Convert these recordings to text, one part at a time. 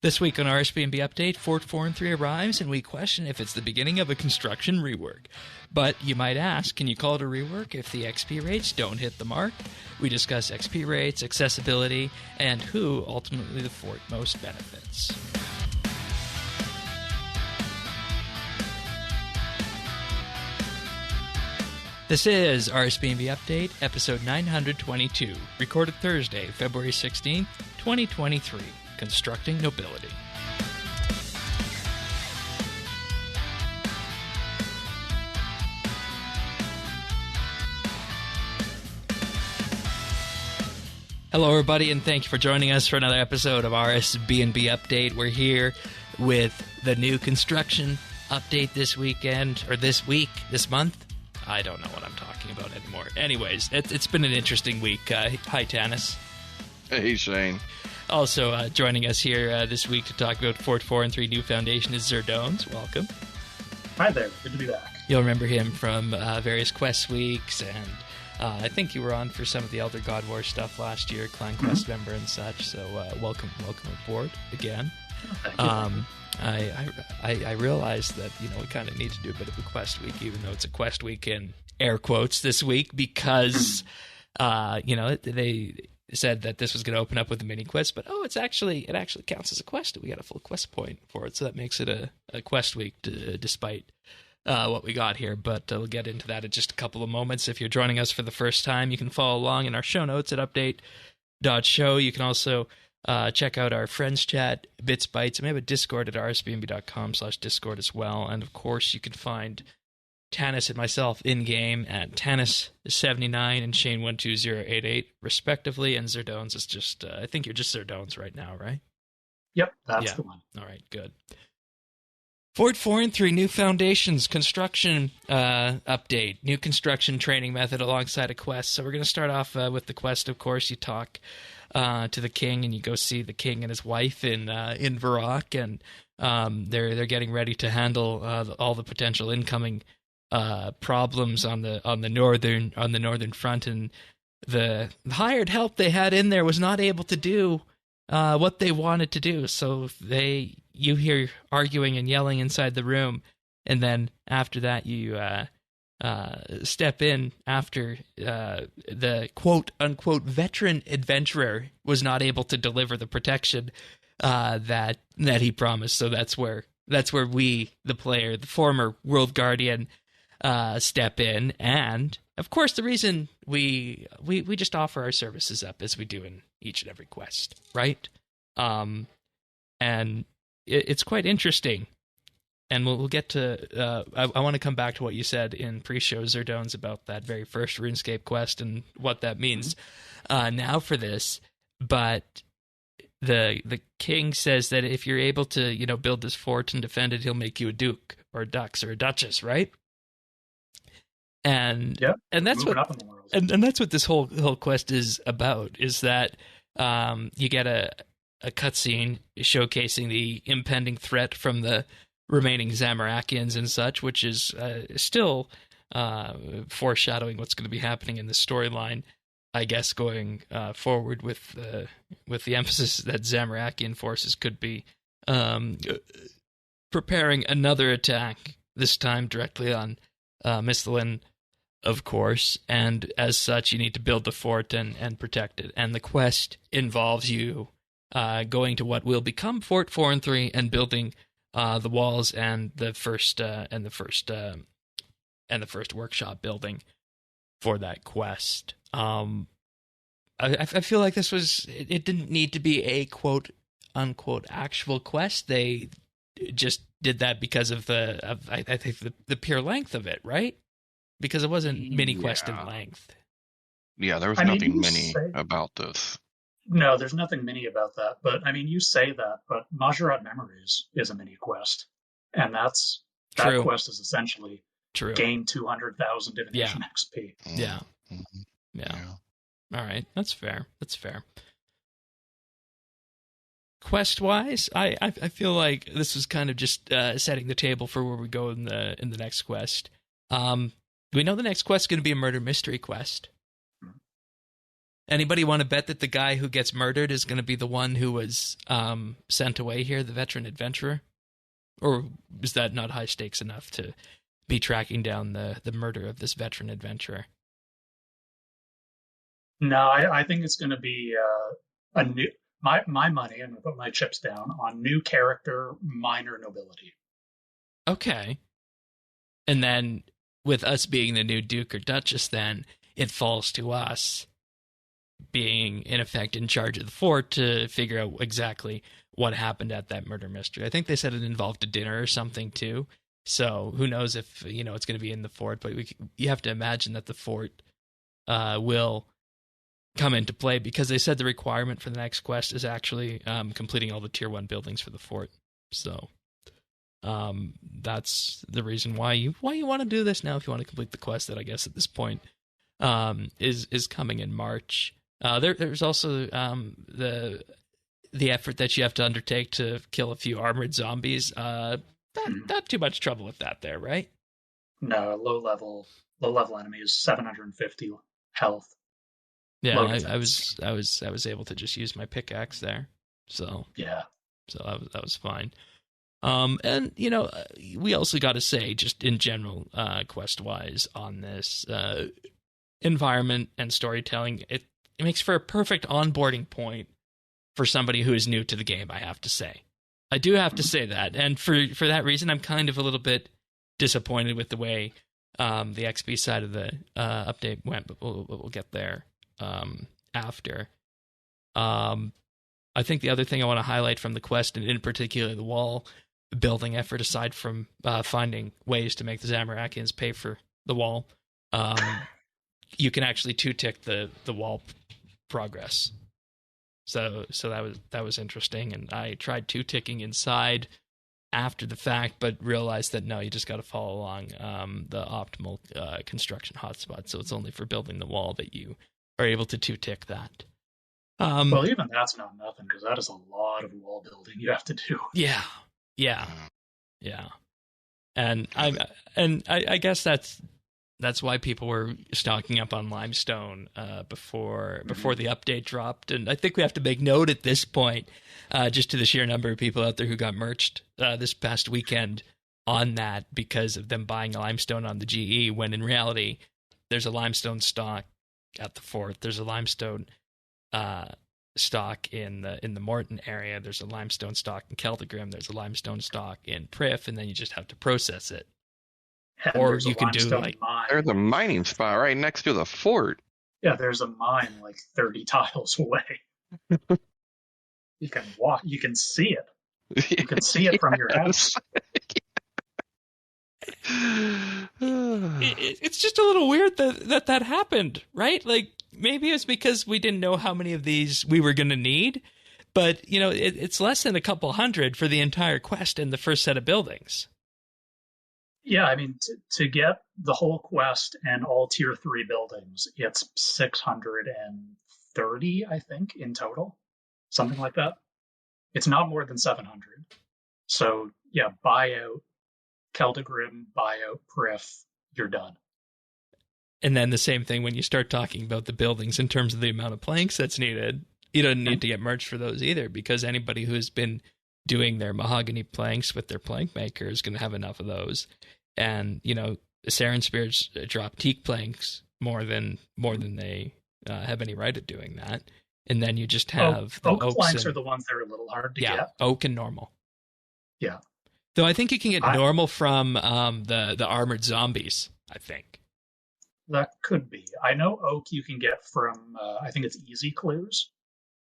This week on RSBANDB Update, Fort Forinthry arrives, and we question if it's the beginning of a construction rework. But you might ask, can you call it a rework if the XP rates don't hit the mark? We discuss XP rates, accessibility, and who ultimately the fort most benefits. This is RSBANDB Update, episode 922, recorded Thursday, February 16th, 2023. Constructing Nobility. Hello, everybody, and thank you for joining us for another episode of RSBANDB Update. We're here with the new construction update this weekend, or this week, this month. I don't know what I'm talking about anymore. Anyways, it's been an interesting week. Hi, Tanis. Hey, Shane. Also joining us here this week to talk about Fort Forinthry New Foundation is Zerdones. Welcome. Hi there. Good to be back. You'll remember him from various Quest weeks, and I think you were on for some of the Elder God War stuff last year, Clan Quest member and such, so welcome aboard again. I realized that, we kind of need to do a bit of a Quest week, even though it's a Quest week in air quotes this week, because, they said that this was going to open up with a mini quest, but it actually counts as a quest. We got a full quest point for it, so that makes it a quest week despite what we got here. But we'll get into that in just a couple of moments. If you're joining us for the first time, you can follow along in our show notes at update.show. You can also check out our friends chat, BitsBytes, and we have a Discord at rsbnb.com/Discord as well. And of course, you can find Tanis and myself in-game at Tanis79 and Shane12088, respectively, and Zerdones is just, I think you're just Zerdones right now, right? Yep, that's the one. All right, good. Fort Forinthry New Foundations construction update, new construction training method alongside a quest. So we're going to start off with the quest, of course. You talk to the king, and you go see the king and his wife in Varrock, and they're getting ready to handle all the potential incoming problems on the northern front, and the hired help they had in there was not able to do what they wanted to do. So you hear arguing and yelling inside the room, and then after that you step in after the quote unquote veteran adventurer was not able to deliver the protection that he promised. So that's where we, the player, the former World Guardian, step in, and of course the reason we just offer our services up as we do in each and every quest, right? And it's quite interesting, and we'll get to I want to come back to what you said in pre-show, Zerdones, about that very first RuneScape quest and what that means now for this. But the king says that if you're able to build this fort and defend it, he'll make you a duke or a dux or a duchess, right? And that's what and that's what this whole quest is about, is that you get a cutscene showcasing the impending threat from the remaining Zamorakians and such, which is still foreshadowing what's going to be happening in the storyline, I guess, going forward with the emphasis that Zamorakian forces could be preparing another attack, this time directly on Mistlin, of course, and as such, you need to build the fort and protect it. And the quest involves you going to what will become Fort Forinthry and building the walls and the first workshop building for that quest. I feel like this was, it didn't need to be a quote unquote actual quest. They just did that because of I think the pure length of it, right? Because it wasn't mini quest in length. Yeah, there was nothing mini about this. No, there's nothing mini about that. But you say that, but Majorat Memories is a mini quest, and that quest is essentially gain 200,000 divination XP. Yeah. All right, that's fair. Quest-wise, I feel like this was kind of just setting the table for where we go in the next quest. We know the next quest is going to be a murder mystery quest. Anybody want to bet that the guy who gets murdered is going to be the one who was sent away here, the veteran adventurer? Or is that not high stakes enough to be tracking down the murder of this veteran adventurer? No, I think it's going to be a new. My money, I'm going to put my chips down on new character, minor nobility. Okay. And then with us being the new Duke or Duchess, then it falls to us being, in effect, in charge of the fort to figure out exactly what happened at that murder mystery. I think they said it involved a dinner or something, too. So who knows if, it's going to be in the fort. But you have to imagine that the fort will come into play, because they said the requirement for the next quest is actually completing all the Tier 1 buildings for the fort. So that's the reason why you want to do this now, if you want to complete the quest that I guess at this point is coming in March. There's also the effort that you have to undertake to kill a few armored zombies. Not too much trouble with that there, right? No, low level enemy is 750 health. Yeah, I was able to just use my pickaxe there, so yeah, so that was fine. And we also got to say, just in general, quest wise on this environment and storytelling, it makes for a perfect onboarding point for somebody who is new to the game. I have to say, I do have to say that, and for that reason, I'm kind of a little bit disappointed with the way the XP side of the update went, but we'll get there after. I think the other thing I want to highlight from the quest, and in particular the wall building effort, aside from finding ways to make the Zamorakians pay for the wall, you can actually two-tick the wall progress. So that was interesting, and I tried two-ticking inside after the fact, but realized that no, you just got to follow along the optimal construction hotspot. So it's only for building the wall that you are able to two-tick that. Well, even that's not nothing, because that is a lot of wall building you have to do. Yeah. And I guess that's why people were stocking up on limestone before the update dropped. And I think we have to make note at this point, just to the sheer number of people out there who got merched this past weekend on that because of them buying limestone on the GE, when in reality there's a limestone stock at the fort. There's a limestone stock in the Morton area. There's a limestone stock in Celtigrim. There's a limestone stock in Prif, and then you just have to process it. And or you can do mine. There's a mining spot right next to the fort. Yeah, there's a mine like 30 tiles away. You can walk. You can see it. You can see it from your house. It's just a little weird that happened, right? Like, maybe it's because we didn't know how many of these we were going to need, but it's less than a couple hundred for the entire quest in the first set of buildings. Yeah, I mean, to get the whole quest and all tier 3 buildings, it's 630, I think, in total, something like that. It's not more than 700. So yeah, buy out Celtigrim, buy out Prif, you're done. And then the same thing when you start talking about the buildings in terms of the amount of planks that's needed. You don't need to get merged for those either, because anybody who's been doing their mahogany planks with their plank maker is going to have enough of those. And, Saren Spirits drop teak planks more than they have any right at doing that. And then you just have the oak planks are the ones that are a little hard to get. Yeah, oak and normal. Yeah. Though I think you can get normal from the armored zombies, I think. That could be. I know oak you can get from, I think it's Easy Clues.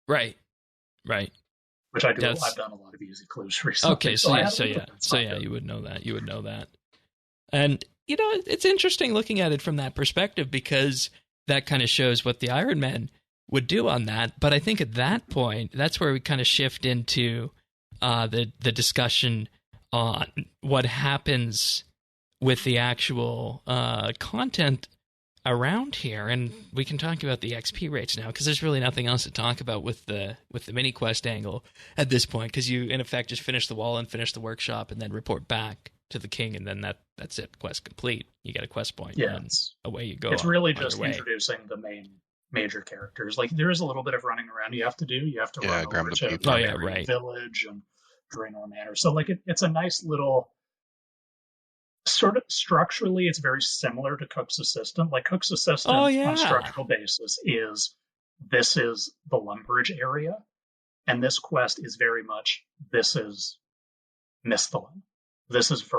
Right. Which I do. I've done a lot of Easy Clues recently. Okay, so you would know that. And, it's interesting looking at it from that perspective, because that kind of shows what the Iron Man would do on that. But I think at that point, that's where we kind of shift into the discussion on what happens with the actual content around here. And we can talk about the XP rates now, because there's really nothing else to talk about with the mini quest angle at this point, because you in effect just finish the wall and finish the workshop and then report back to the king, and then that's it. Quest complete. You get a quest point, and away you go. It's really just introducing the major characters. Like, there is a little bit of running around you have to do. You have to run over to Barbarian Village and Draenor Manor. So, like, it's a nice little... Sort of structurally, it's very similar to Cook's Assistant. Like, Cook's Assistant on structural basis this is the Lumbridge area, and this quest is very much, this is Misthalin. This is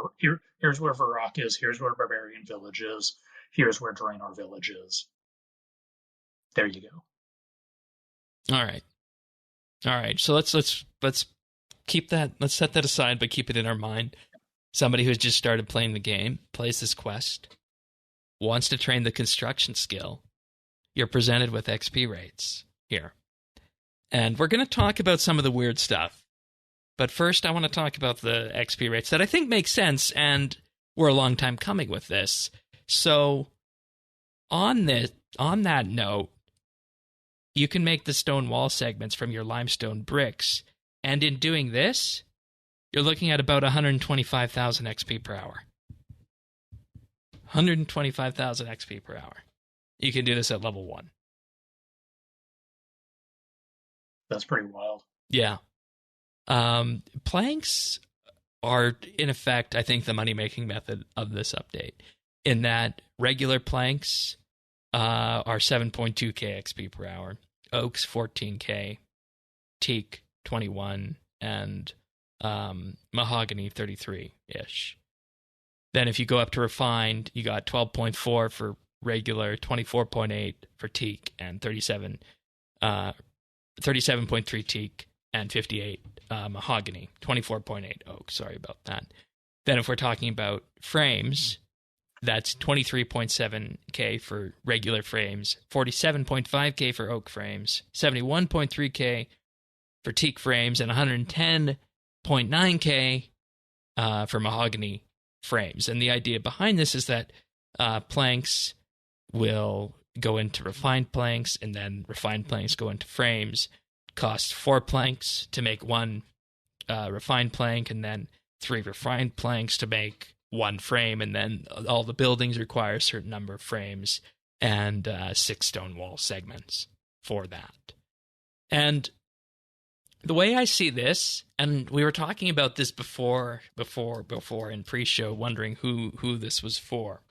here's where Varrock is, here's where Barbarian Village is, here's where Draenor Village is. There you go. All right. So let's keep that. Let's set that aside, but keep it in our mind. Somebody who's just started playing the game, plays this quest, wants to train the construction skill. You're presented with XP rates here. And we're going to talk about some of the weird stuff. But first, I want to talk about the XP rates that I think make sense, and we're a long time coming with this. So, on that note, you can make the stone wall segments from your limestone bricks, and in doing this, you're looking at about 125,000 XP per hour. 125,000 XP per hour. You can do this at level 1. That's pretty wild. Yeah. Planks are, in effect, I think, the money-making method of this update, in that regular planks are 7.2k XP per hour, oaks 14k, teak 21, and mahogany 33-ish. Then if you go up to refined, you got 12.4 for regular, 24.8 for teak, and 37.3 teak, and 58 mahogany, 24.8 oak. Sorry about that. Then if we're talking about frames, that's 23.7k for regular frames, 47.5k for oak frames, 71.3k for teak frames, and 110.9k for mahogany frames. And the idea behind this is that planks will go into refined planks, and then refined planks go into frames. Costs 4 planks to make 1 refined plank, and then 3 refined planks to make 1 frame, and then all the buildings require a certain number of frames and 6 stone wall segments for that. And the way I see this, and we were talking about this before in pre-show, wondering who this was for.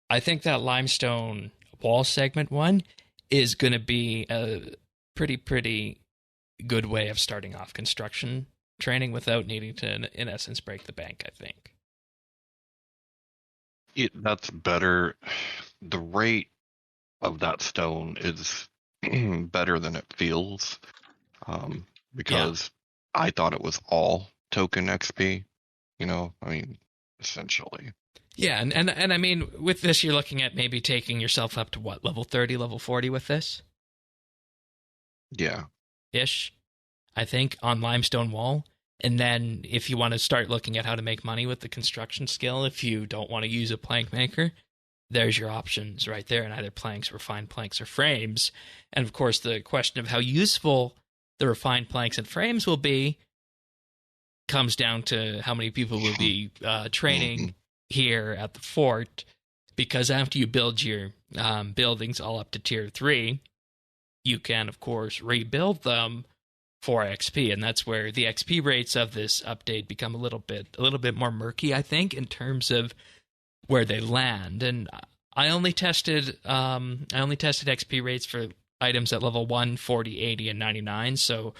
I think that limestone wall segment one is going to be a pretty good way of starting off construction training without needing to, in essence, break the bank, I think. That's better. The rate of that stone is better than it feels, because I thought it was all token XP, essentially. Yeah, and I mean, with this, you're looking at maybe taking yourself up to what, level 30, level 40 with this? Yeah. Ish, I think, on limestone wall. And then if you want to start looking at how to make money with the construction skill, if you don't want to use a plank maker, there's your options right there in either planks, refined planks, or frames. And of course, the question of how useful the refined planks and frames will be comes down to how many people will be training here at the fort, because after you build your buildings all up to tier 3, you can, of course, rebuild them for XP, and that's where the XP rates of this update become a little bit more murky, I think, in terms of where they land. And I only tested XP rates for items at level 1, 40, 80, and 99. So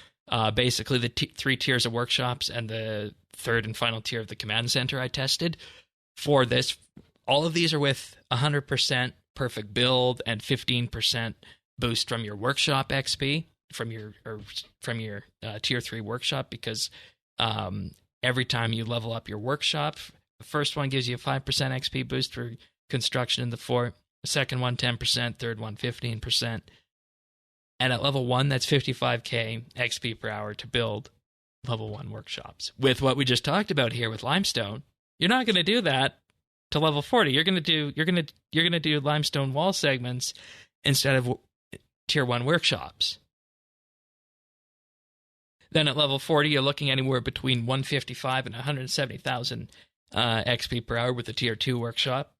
basically the 3 tiers of workshops and the 3rd and final tier of the command center I tested for this. All of these are with 100% perfect build and 15% boost from your workshop XP from your tier 3 workshop, because every time you level up your workshop, the first one gives you a 5% XP boost for construction in the fort, the second one 10%, third one 15%, and at level 1 that's 55k XP per hour to build level 1 workshops. With what we just talked about here with limestone, you're not going to do that to level 40. You're going to do limestone wall segments instead of tier 1 workshops. Then at level 40, you're looking anywhere between 155 and 170,000 XP per hour with the tier 2 workshop.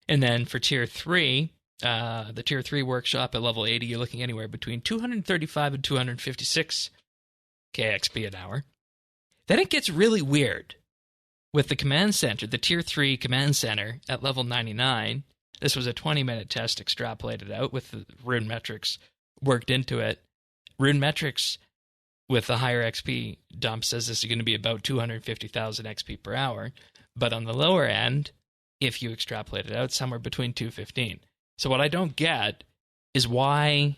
And then for tier 3, The Tier 3 workshop at level 80, you're looking anywhere between 235 and 256 KXP an hour. Then it gets really weird with the command center, the Tier 3 command center at level 99. This was a 20-minute test extrapolated out with the rune metrics worked into it. Rune metrics with the higher XP dump says this is going to be about 250,000 XP per hour. But on the lower end, if you extrapolate it out, somewhere between 215. So what I don't get is why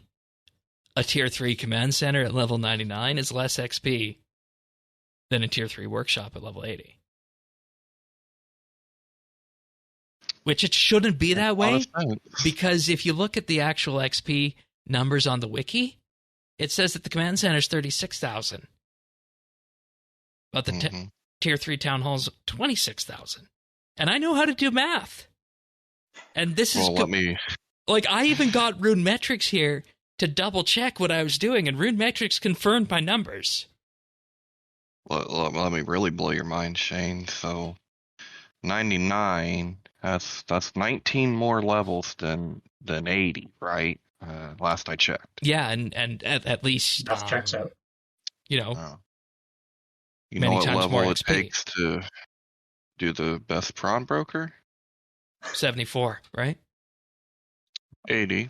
a Tier 3 command center at level 99 is less XP than a Tier 3 workshop at level 80. Which it shouldn't be that way, because if you look at the actual XP numbers on the wiki, it says that the command center is 36,000. But the Tier 3 town hall's 26,000. And I know how to do math. And this is... Like, I even got Rune Metrics here to double-check what I was doing, and Rune Metrics confirmed my numbers. Let me really blow your mind, Shane. So, 99, that's 19 more levels than 80, right? Last I checked. Yeah, and at least... That checks out. You know what level it takes to do the best prawn broker? 74, right? 80.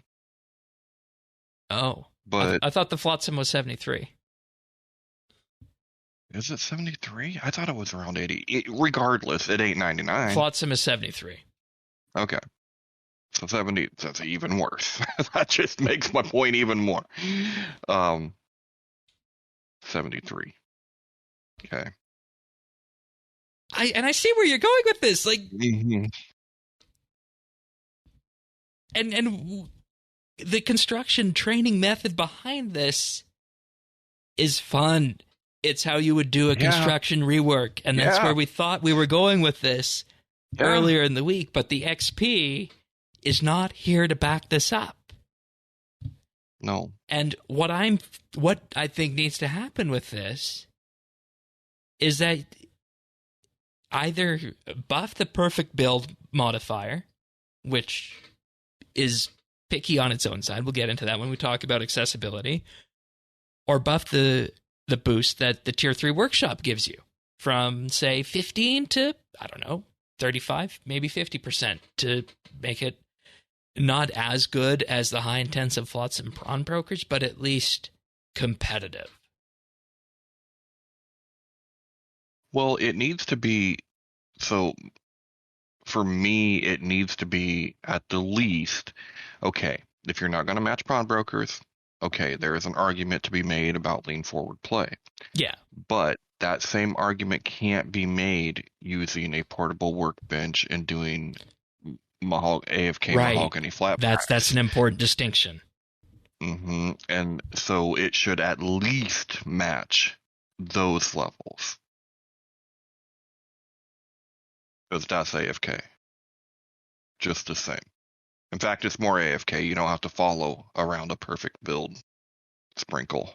Oh. But I thought the Flotsam was 73. Is it 73? I thought it was around 80. Regardless, it ain't 99. Flotsam is 73. Okay. So 70, that's even worse. That just makes my point even more. 73. Okay. I see where you're going with this. Like, and the construction training method behind this is fun. It's how you would do a construction rework, and that's where we thought we were going with this earlier in the week, but the XP is not here to back this up. No. And what I think needs to happen with this is that either buff the perfect build modifier, which is picky on its own side. We'll get into that when we talk about accessibility. Or buff the boost that the Tier 3 workshop gives you from, say, 15 to, 35, maybe 50% to make it not as good as the high-intensive Flotsam prawn brokers, but at least competitive. Well, it needs to be, so for me, it needs to be at the least, okay, if you're not going to match prawn brokers, okay, there is an argument to be made about lean forward play. Yeah. But that same argument can't be made using a portable workbench and doing AFK mahogany flat packs. That's an important distinction. And so it should at least match those levels. Because that's AFK. Just the same. In fact, it's more AFK. You don't have to follow around a perfect build sprinkle.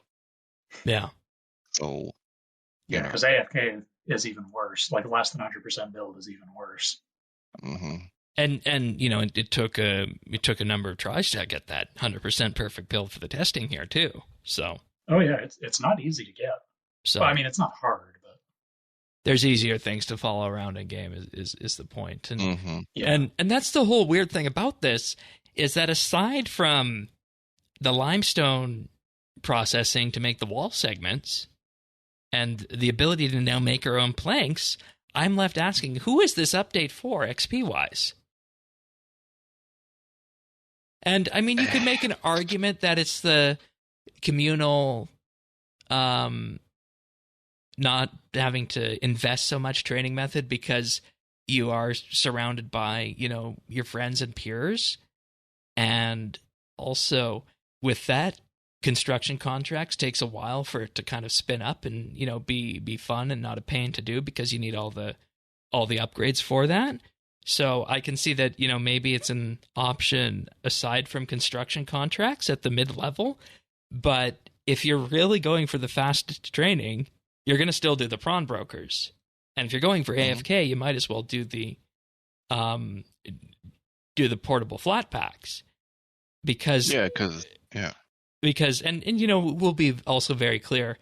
Yeah. So, yeah, because AFK is even worse. Like less than 100% build is even worse. And it took a number of tries to get that 100% perfect build for the testing here too. So. Oh yeah, it's not easy to get. So well, I mean, it's not hard, but there's easier things to follow around in game is the point. And and that's the whole weird thing about this is that aside from the limestone processing to make the wall segments and the ability to now make our own planks, I'm left asking, who is this update for XP wise? And I mean, you could make an argument that it's the communal not having to invest so much training method because you are surrounded by, your friends and peers. And also with that, construction contracts takes a while for it to kind of spin up and, be fun and not a pain to do because you need all the upgrades for that. So I can see that, maybe it's an option aside from construction contracts at the mid-level. But if you're really going for the fast training, you're going to still do the prawn brokers. And if you're going for AFK, you might as well do the portable flat packs. because and we'll be also very clear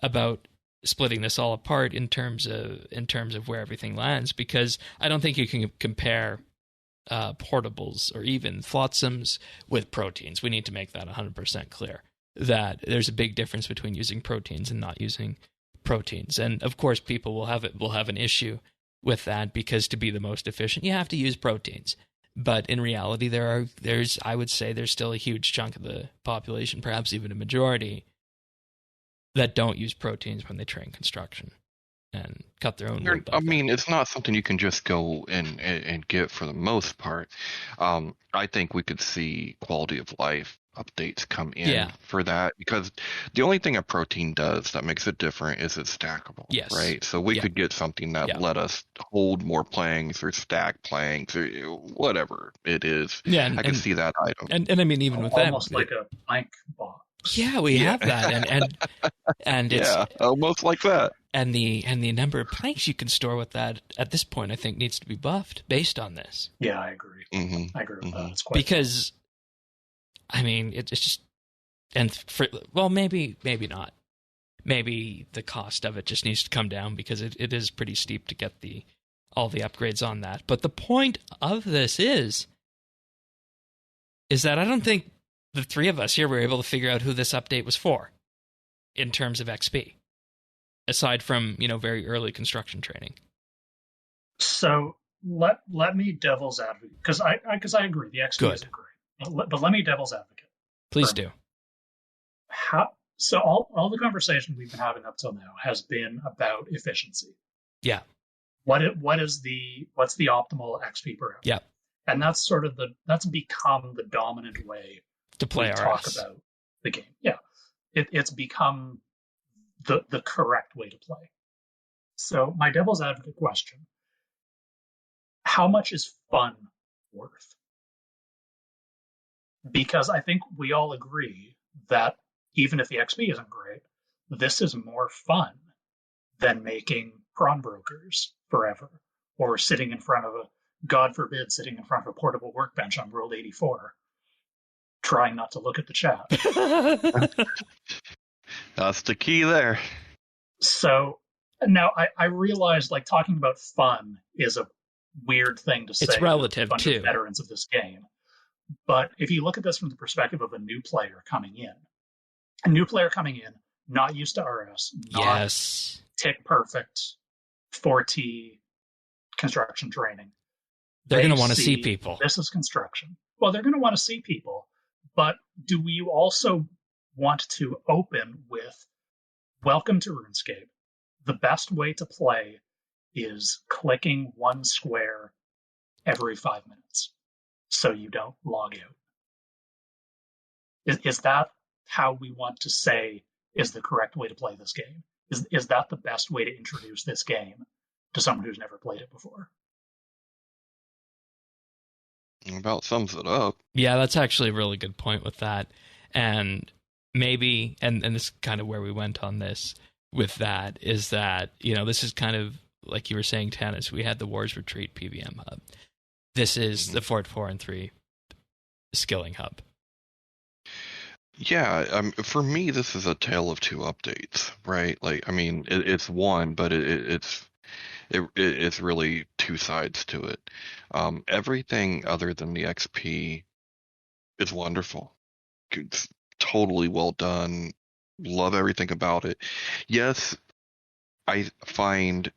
about splitting this all apart in terms of where everything lands, because I don't think you can compare portables or even flotsams with proteins. We need to make that 100% clear, that there's a big difference between using proteins and not using proteins. And of course, people will have an issue with that, because to be the most efficient, you have to use proteins. But in reality, I would say there's still a huge chunk of the population, perhaps even a majority, that don't use proteins when they train construction and cut their own wood. I mean, it's not something you can just go and get for the most part. I think we could see quality of life updates come in for that, because the only thing a protein does that makes it different is it's stackable. Yes. Right? So we could get something that let us hold more planks or stack planks or whatever it is. Yeah, I can see that item. And I mean, even with almost that, like a plank box. Yeah, we have that, and it's almost like that. And the number of planks you can store with that at this point, I think, needs to be buffed based on this. Yeah, I agree. Mm-hmm. I agree with that. It's quite because, I mean, it's just, and maybe not. Maybe the cost of it just needs to come down, because it is pretty steep to get all the upgrades on that. But the point of this is that I don't think the three of us here were able to figure out who this update was for in terms of XP, aside from, very early construction training. So let me devil's advocate, because I agree the XP is great, but let me devil's advocate. Please do. So all the conversation we've been having up till now has been about efficiency. Yeah. What's the optimal XP per hour? Yeah. And that's that's become the dominant way to play RS. Talk about the game. Yeah. It's become the correct way to play. So my devil's advocate question: how much is fun worth? Because I think we all agree that even if the XP isn't great, this is more fun than making prawn brokers forever, or sitting in front of God forbid, sitting in front of a portable workbench on World 84, trying not to look at the chat. That's the key there. So now I realize, like, talking about fun is a weird thing to say. It's relative to a bunch too. Of veterans of this game. But if you look at this from the perspective of a new player coming in, not used to RS, not tick perfect, 4T construction training, they're going to want to see people. This is construction. Well, they're going to want to see people, but do we also want to open with, welcome to RuneScape. The best way to play is clicking one square every 5 minutes so you don't log out. Is that how we want to say is the correct way to play this game? Is that the best way to introduce this game to someone who's never played it before? About sums it up. Yeah, that's actually a really good point with that. And maybe, and this is kind of where we went on this with that, is that, this is kind of, like you were saying, Tanis, we had the Wars Retreat PVM hub. This is the Forinthry skilling hub. Yeah, for me, this is a tale of two updates, right? Like, I mean, it's one, but it's really two sides to it. Everything other than the XP is wonderful. It's totally well done. Love everything about it. Yes, I find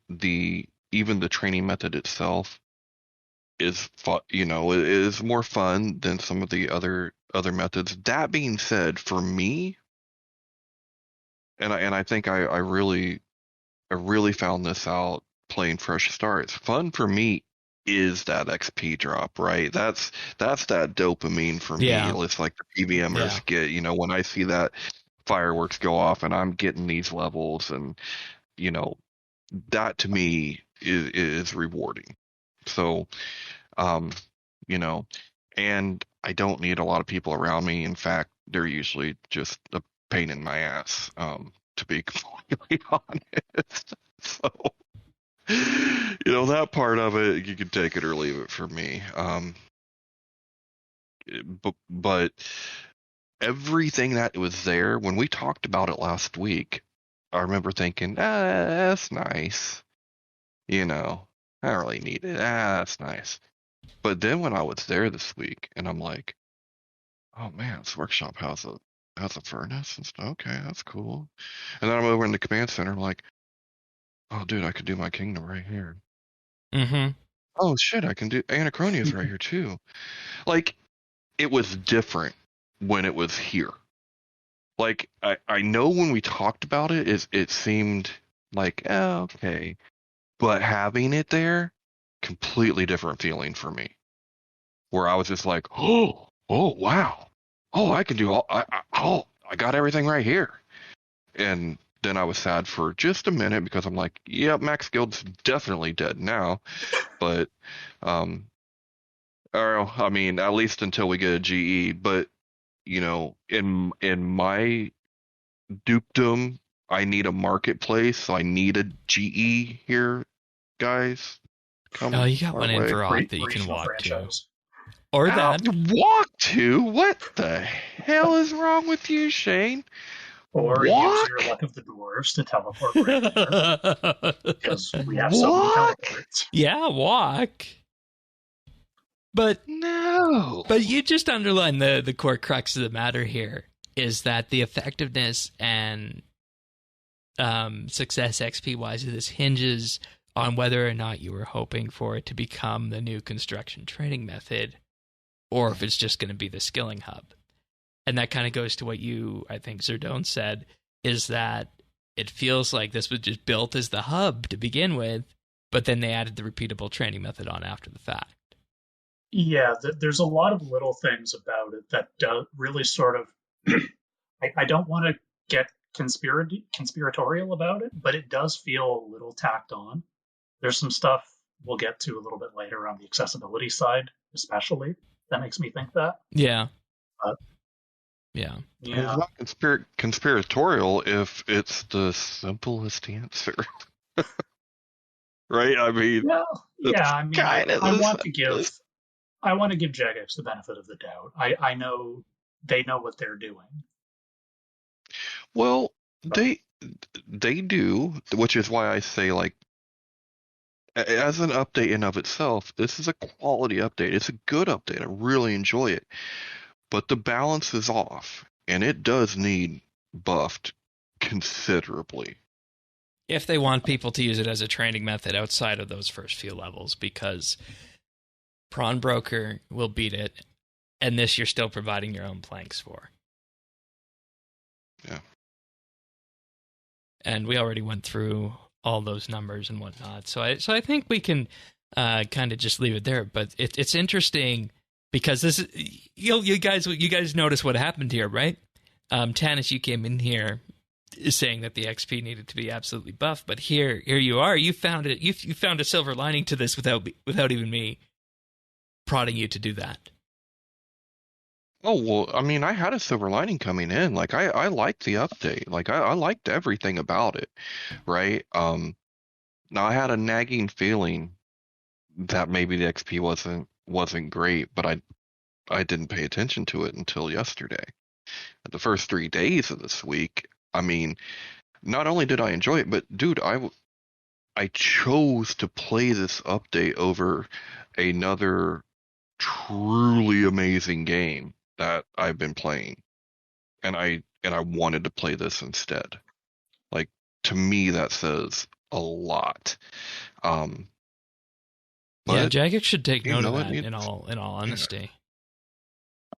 even the training method itself is fun, it is more fun than some of the other methods. That being said, for me, and I think I really found this out playing Fresh Starts. Fun for me is that XP drop, right? That's that dopamine for me. It's like the PVMers get, when I see that fireworks go off and I'm getting these levels, and that to me is rewarding. So, and I don't need a lot of people around me. In fact, they're usually just a pain in my ass, to be completely honest. So, that part of it, you can take it or leave it for me. but everything that was there when we talked about it last week, I remember thinking, that's nice. I don't really need it. That's nice. But then when I was there this week, and I'm like, oh man, this workshop has a furnace and stuff. Okay, that's cool. And then I'm over in the command center, like, oh dude, I could do my kingdom right here. Mm-hmm. Oh shit, I can do Anachronia's right here too. Like, it was different when it was here. Like, I know when we talked about it, it seemed like, okay. But having it there, completely different feeling for me. Where I was just like, oh wow. Oh, I can do I got everything right here. And then I was sad for just a minute because I'm like, yeah, Max Guild's definitely dead now. But or I mean, at least until we get a GE. But in my dukedom, I need a marketplace, so I need a GE here, guys. Oh, you got one in Verot that you can walk franchise. to. Or that. Walk to? What the hell is wrong with you, Shane? Or use your luck of the dwarves to teleport right there. Because we have so many teleports. Yeah, walk. But no. But you just underline the core crux of the matter here is that the effectiveness and success XP-wise of this hinges on whether or not you were hoping for it to become the new construction training method or if it's just going to be the skilling hub. And that kind of goes to what I think Zerdone said, is that it feels like this was just built as the hub to begin with, but then they added the repeatable training method on after the fact. Yeah, there's a lot of little things about it that do really sort of... I don't want to get conspiratorial about it, but it does feel a little tacked on. There's some stuff we'll get to a little bit later on the accessibility side, especially, that makes me think that. Yeah. Yeah. It's not conspiratorial if it's the simplest answer. Right? I mean, I want to give Jagex the benefit of the doubt. I know they know what they're doing. Well, they do, which is why I say, like, as an update in of itself, this is a quality update. It's a good update. I really enjoy it. But the balance is off, and it does need buffed considerably. If they want people to use it as a training method outside of those first few levels, because Prawn Broker will beat it, and this you're still providing your own planks for. Yeah. And we already went through all those numbers and whatnot, so I think we can kind of just leave it there. But it's interesting because this is you guys notice what happened here, right? Tanis, you came in here saying that the XP needed to be absolutely buffed, but here you are. You found it. You found a silver lining to this without even me prodding you to do that. Oh, well, I mean, I had a silver lining coming in. Like, I liked the update. Like, I liked everything about it, right? Now I had a nagging feeling that maybe the XP wasn't great, but I didn't pay attention to it until yesterday. The first 3 days of this week, I mean, not only did I enjoy it, but dude, I chose to play this update over another truly amazing game that I've been playing, and I wanted to play this instead. Like, to me, that says a lot. Yeah, Jagex should take note of that. In all honesty,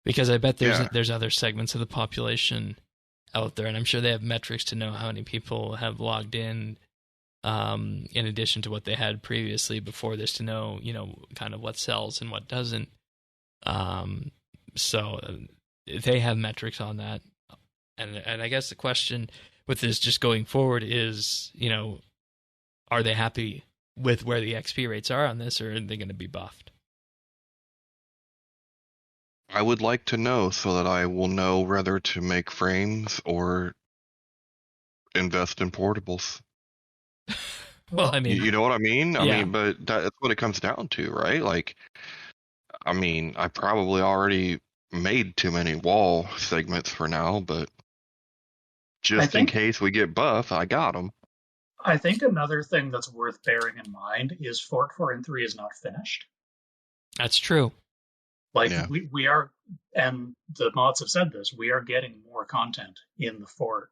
because I bet there's other segments of the population out there, and I'm sure they have metrics to know how many people have logged in addition to what they had previously before this, to know kind of what sells and what doesn't. So they have metrics on that, and I guess the question with this just going forward is, are they happy with where the XP rates are on this, or are they going to be buffed? I would like to know so that I will know whether to make frames or invest in portables. Well, I mean, you know what I mean? I mean, but that's what it comes down to, right? Like, I mean, I probably already made too many wall segments for now, but just in case we get buff, I got them. I think another thing that's worth bearing in mind is Fort Forinthry is not finished. That's true. Like, we are, and the mods have said this, we are getting more content in the fort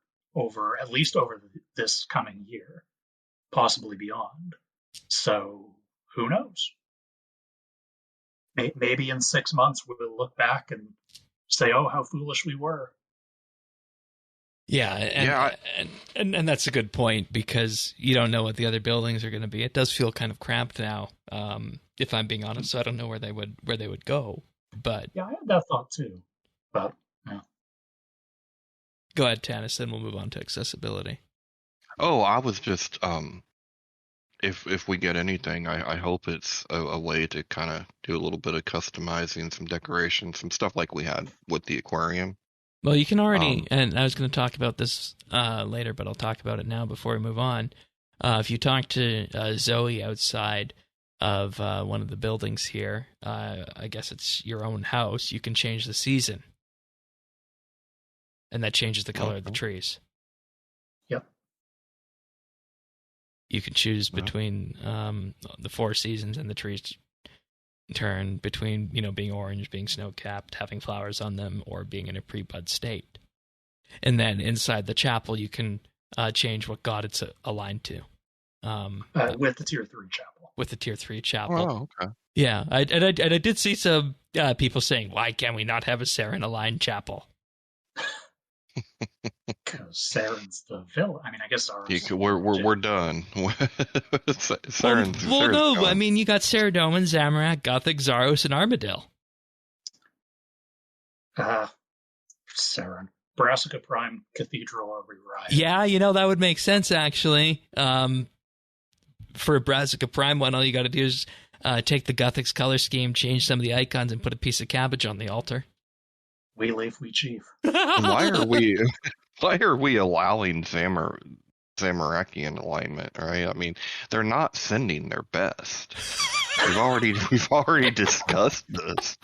at least over this coming year, possibly beyond. So who knows? Maybe in 6 months we'll look back and say, "Oh, how foolish we were." Yeah, and that's a good point, because you don't know what the other buildings are going to be. It does feel kind of cramped now, if I'm being honest. So I don't know where they would go. But yeah, I had that thought too. But yeah. Go ahead, Tanis, then we'll move on to accessibility. Oh, I was just if we get anything, I hope it's a way to kind of do a little bit of customizing, some decoration, some stuff like we had with the aquarium. Well, you can already, and I was going to talk about this later, but I'll talk about it now before we move on. If you talk to Zoe outside of one of the buildings here, I guess it's your own house, you can change the season. And that changes the color of the trees. Yep. You can choose between the 4 seasons, and the trees turn between, being orange, being snow-capped, having flowers on them, or being in a pre-bud state. And then inside the chapel, you can change what god it's aligned to. With the Tier 3 chapel. With the Tier 3 chapel. Oh, okay. Yeah, I did see some people saying, why can't we not have a Saren-aligned chapel? Because Saren's the villain. I mean, I guess ours. We're done. Saren's no. gone. I mean, you got Saradomin, Zamorak, Gothic, Zaros, and Armadil. Saren. Brassica Prime Cathedral or Rewrite. Yeah, that would make sense, actually. For a Brassica Prime one, all you got to do is take the Gothic's color scheme, change some of the icons, and put a piece of cabbage on the altar. We live, we chief. Why are we allowing Zamarakian alignment, right? I mean, they're not sending their best. We've already discussed this.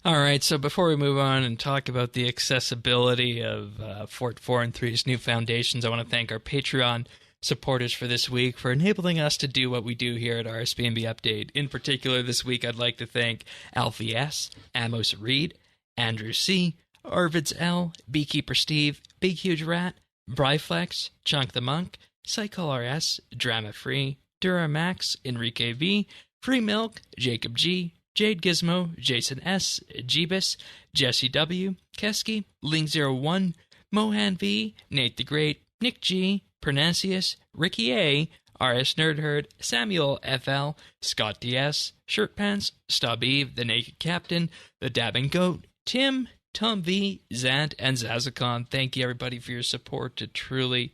All right, so before we move on and talk about the accessibility of Fort Forinthry's new foundations, I want to thank our Patreon supporters for this week for enabling us to do what we do here at RSBANDB Update. In particular, this week, I'd like to thank Alfie S., Amos Reed, Andrew C., Arvids L., Beekeeper Steve, Big Huge Rat, Bryflex, Chunk the Monk, Cycle RS, Drama Free, Duramax, Enrique V., Free Milk, Jacob G., Jade Gizmo, Jason S., Jeebus, Jesse W., Keski, Ling01, Mohan V., Nate the Great, Nick G., Pernasius, Ricky A., RS Nerdherd, Samuel FL, Scott DS, Shirtpants, Stub Eve, The Naked Captain, The Dabbing Goat, Tim, Tom V, Zant, and Zazakon. Thank you, everybody, for your support. It truly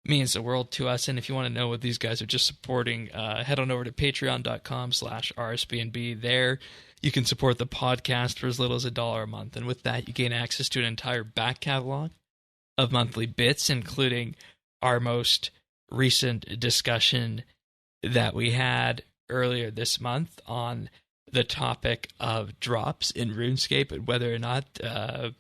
means the world to us. And if you want to know what these guys are just supporting, head on over to patreon.com/RSBNB. There, you can support the podcast for as little as $1 a month. And with that, you gain access to an entire back catalog of monthly bits, including our most recent discussion that we had earlier this month on the topic of drops in RuneScape and whether or not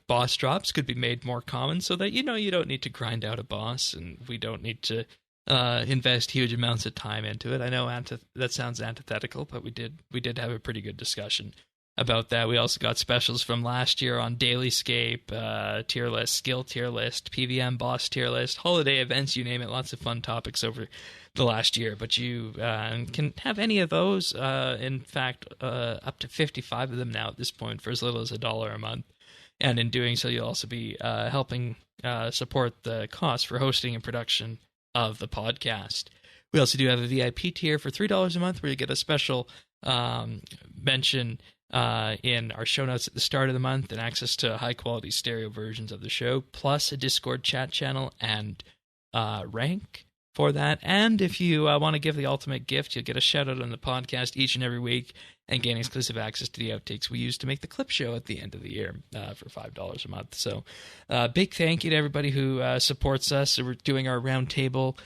boss drops could be made more common so that you don't need to grind out a boss and we don't need to invest huge amounts of time into it. I know that sounds antithetical, but we did have a pretty good discussion about that. We also got specials from last year on Dailyscape, tier list, skill tier list, PVM boss tier list, holiday events, you name it. Lots of fun topics over the last year. But you can have any of those. In fact, up to 55 of them now at this point for as little as $1 a month. And in doing so, you'll also be helping support the cost for hosting and production of the podcast. We also do have a VIP tier for $3 a month where you get a special mention in our show notes at the start of the month and access to high-quality stereo versions of the show, plus a Discord chat channel and rank for that. And if you want to give the ultimate gift, you'll get a shout-out on the podcast each and every week and gain exclusive access to the outtakes we use to make the clip show at the end of the year for $5 a month. So big thank you to everybody who supports us. So we're doing our roundtable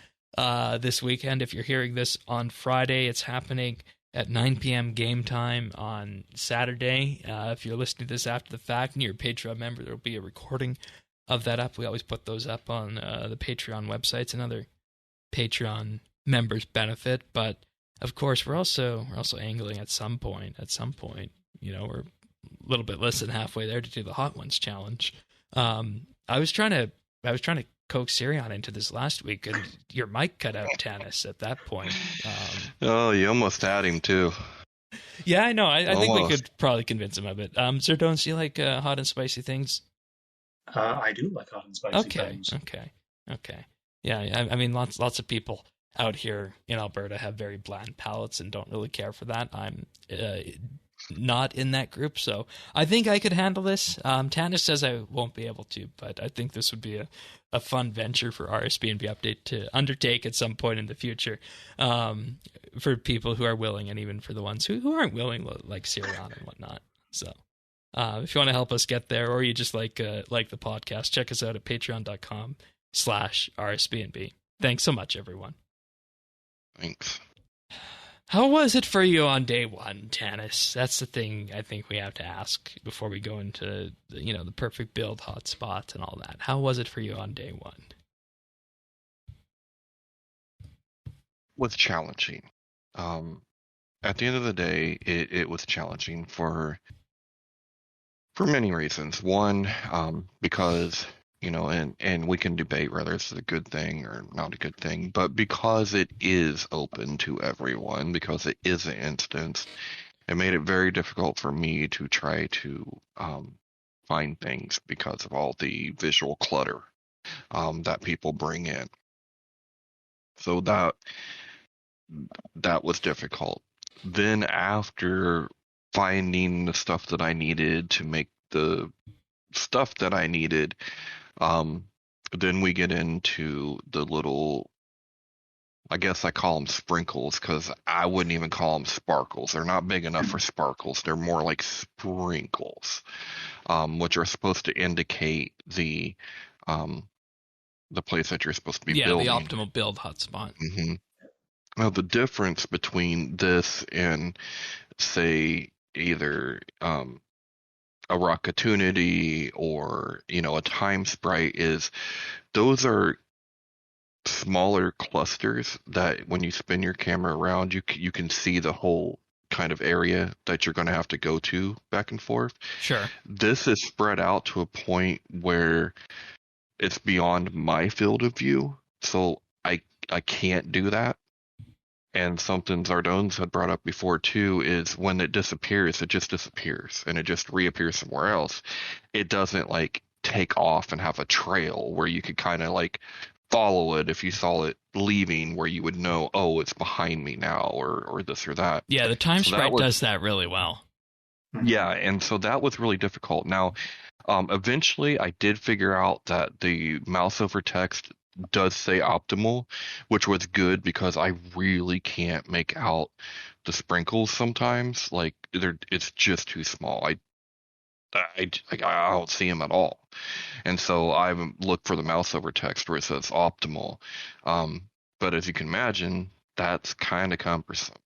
this weekend. If you're hearing this on Friday, it's happening at 9 p.m. game time on Saturday. If you're listening to this after the fact and you're a Patreon member, there will be a recording of that up. We always put those up on the Patreon websites and other Patreon members benefit. But of course, we're also angling at some point. We're a little bit less than halfway there to do the Hot Ones challenge. I was trying to coax Sirion into this last week, and your mic cut out, Tanis, at that point. Oh, you almost had him too. Yeah, I know. I think we could probably convince him of it. Zerdones, do you like hot and spicy things? I do like hot and spicy things. Okay. Yeah, I mean, lots of people out here in Alberta have very bland palates and don't really care for that. I'm not in that group, so I think I could handle this. Tanis says I won't be able to, but I think this would be a fun venture for RSBANDB Update to undertake at some point in the future, for people who are willing, and even for the ones who aren't willing, like Sirion and whatnot. So if you want to help us get there, or you just like the podcast, check us out at patreon.com/RSBANDB. Thanks so much, everyone. Thanks. How was it for you on day one, Tanis? That's the thing I think we have to ask before we go into the perfect build hotspot and all that. How was it for you on day one? Was challenging. At the end of the day, it was challenging for many reasons. One, because and we can debate whether it's a good thing or not a good thing, but because it is open to everyone, because it is an instance, it made it very difficult for me to try to find things because of all the visual clutter that people bring in. So that was difficult. Then after finding the stuff that I needed to make the stuff that I needed, then we get into the little, I guess I call them sprinkles, because I wouldn't even call them sparkles. They're not big enough for sparkles. They're more like sprinkles, which are supposed to indicate the place that you're supposed to be building. Yeah, the optimal build hotspot. Mm-hmm. Now, the difference between this and, say, either a Rockatunity or a Time Sprite is those are smaller clusters that when you spin your camera around, you can see the whole kind of area that you're going to have to go to back and forth. Sure. This is spread out to a point where it's beyond my field of view, so I can't do that. And something Zardones had brought up before too is when it disappears, it just disappears and it just reappears somewhere else. It doesn't like take off and have a trail where you could kind of like follow it if you saw it leaving, where you would know, oh, it's behind me now, or this or that. Yeah, the Time Sprite does that really well. Yeah, and so that was really difficult. Now, eventually I did figure out that the mouse over text does say optimal, which was good because I really can't make out the sprinkles sometimes. Like it's just too small. I don't see them at all, and so I look for the mouse over text where it says optimal. But as you can imagine, that's kind of cumbersome.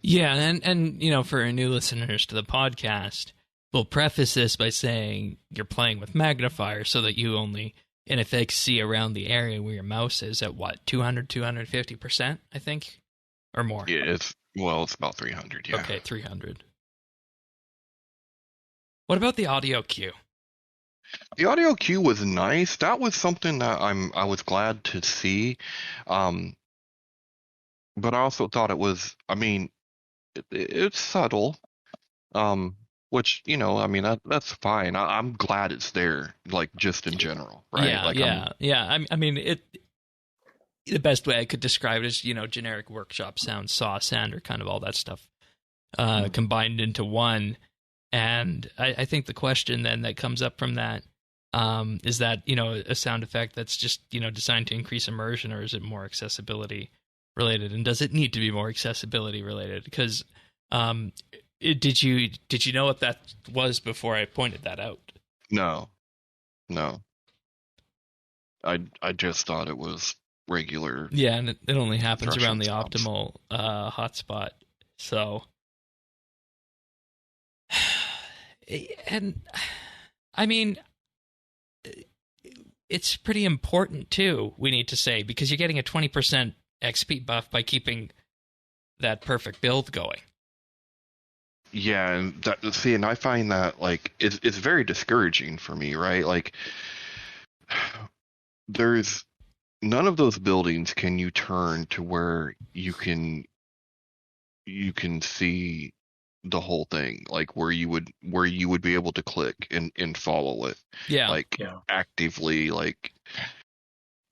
Yeah, and for new listeners to the podcast, we'll preface this by saying you're playing with magnifier so that you only in effect see around the area where your mouse is at what, 250%, I think, or more. Yeah, it's about 300. Yeah. Okay, 300. What about the audio cue? The audio cue was nice. That was something that I was glad to see. But I also thought it was, I mean, it's subtle. Which, that's fine. I'm glad it's there, like, just in general, right? Yeah. I mean, the best way I could describe it is, generic workshop sound, saw, sander, kind of all that stuff combined into one. And I think the question then that comes up from that is that, a sound effect that's just, designed to increase immersion, or is it more accessibility related? And does it need to be more accessibility related? Because did you know what that was before I pointed that out? No. I just thought it was regular. Yeah, and it only happens around the optimal hotspot So, and I mean, it's pretty important too, we need to say, because you're getting a 20% XP buff by keeping that perfect build going. Yeah, and and I find that like it's very discouraging for me, right? Like there's none of those buildings can you turn to where you can see the whole thing, like where you would be able to click and follow it, like actively, like,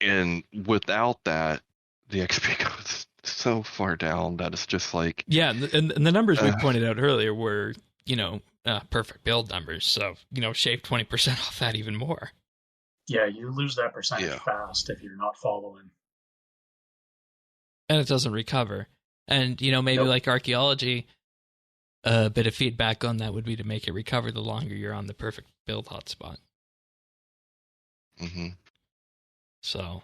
and without that, the XP goes so far down that it's just like and the numbers we pointed out earlier were perfect build numbers, so shave 20% off that even more. Yeah, you lose that percentage fast if you're not following. And it doesn't recover. And, maybe like archaeology, a bit of feedback on that would be to make it recover the longer you're on the perfect build hotspot. Mm-hmm. So,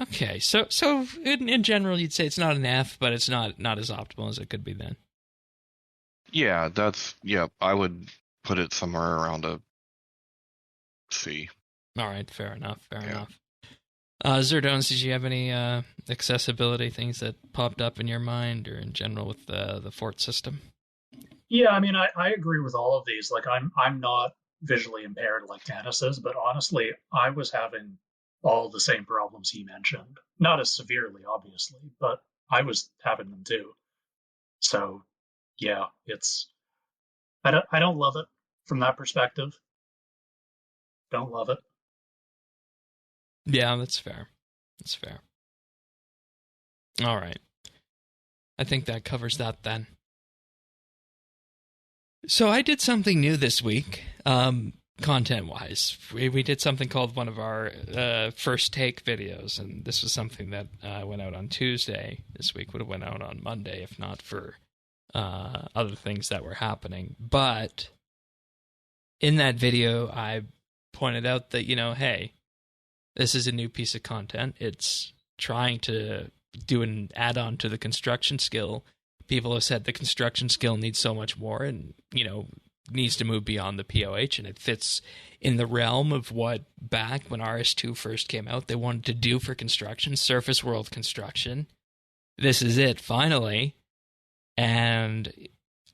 okay. So in general, you'd say it's not an F, but it's not as optimal as it could be then. Yeah, I would put it somewhere around a C. All right, fair enough. Zerdones, did you have any accessibility things that popped up in your mind, or in general with the fort system? Yeah, I mean, I agree with all of these. Like, I'm not visually impaired like Dennis is, but honestly, I was having all the same problems he mentioned. Not as severely, obviously, but I was having them too. So, yeah, I don't love it from that perspective. Don't love it. Yeah, that's fair. All right. I think that covers that then. So I did something new this week, content-wise. We did something called one of our first take videos, and this was something that went out on Tuesday. This week would have went out on Monday if not for other things that were happening. But in that video, I pointed out that, hey, this is a new piece of content. It's trying to do an add-on to the construction skill. People have said the construction skill needs so much more and, needs to move beyond the POH, and it fits in the realm of what back when RS2 first came out, they wanted to do for construction, surface world construction. This is it, finally. And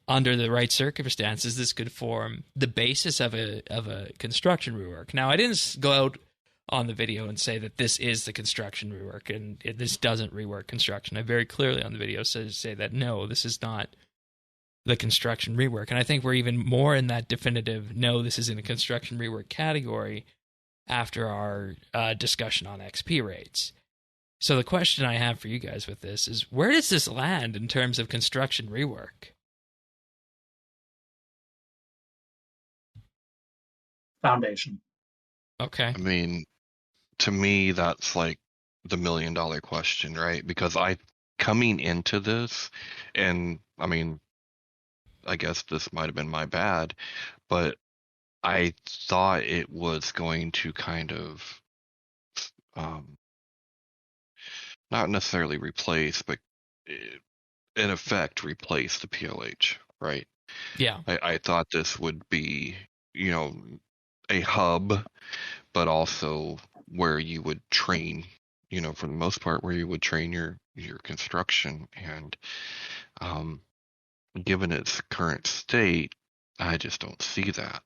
under the right circumstances, this could form the basis of a construction rework. Now, I didn't go out on the video and say that this is the construction rework and this doesn't rework construction. I very clearly on the video say that no, this is not the construction rework. And I think we're even more in that definitive no, this is in a construction rework category after our discussion on XP rates. So the question I have for you guys with this is, where does this land in terms of construction rework? Foundation. Okay. I mean, to me, that's like the $1 million question, right? Because coming into this, and I mean, I guess this might have been my bad, but I thought it was going to kind of, not necessarily replace, but in effect replace the PLH, right? Yeah. I thought this would be, a hub, but also where you would train, for the most part, where you would train your construction. And given its current state, I just don't see that.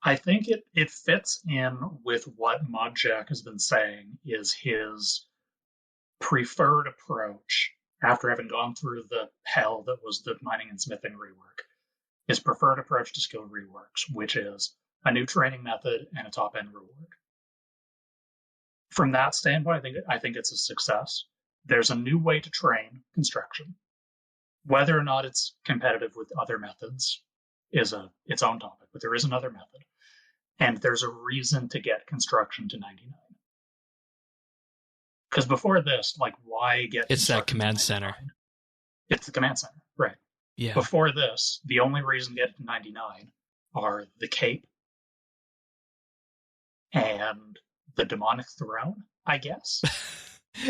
I think it fits in with what Modjack has been saying is his preferred approach after having gone through the hell that was the mining and smithing rework. His preferred approach to skill reworks, which is a new training method and a top-end reward. From that standpoint, I think it's a success. There's a new way to train construction. Whether or not it's competitive with other methods is its own topic, but there is another method. And there's a reason to get construction to 99. Because before this, like, why get it's that command center? It's the command center, right? Yeah. Before this, the only reason to get to 99 are the cape and the demonic throne, I guess.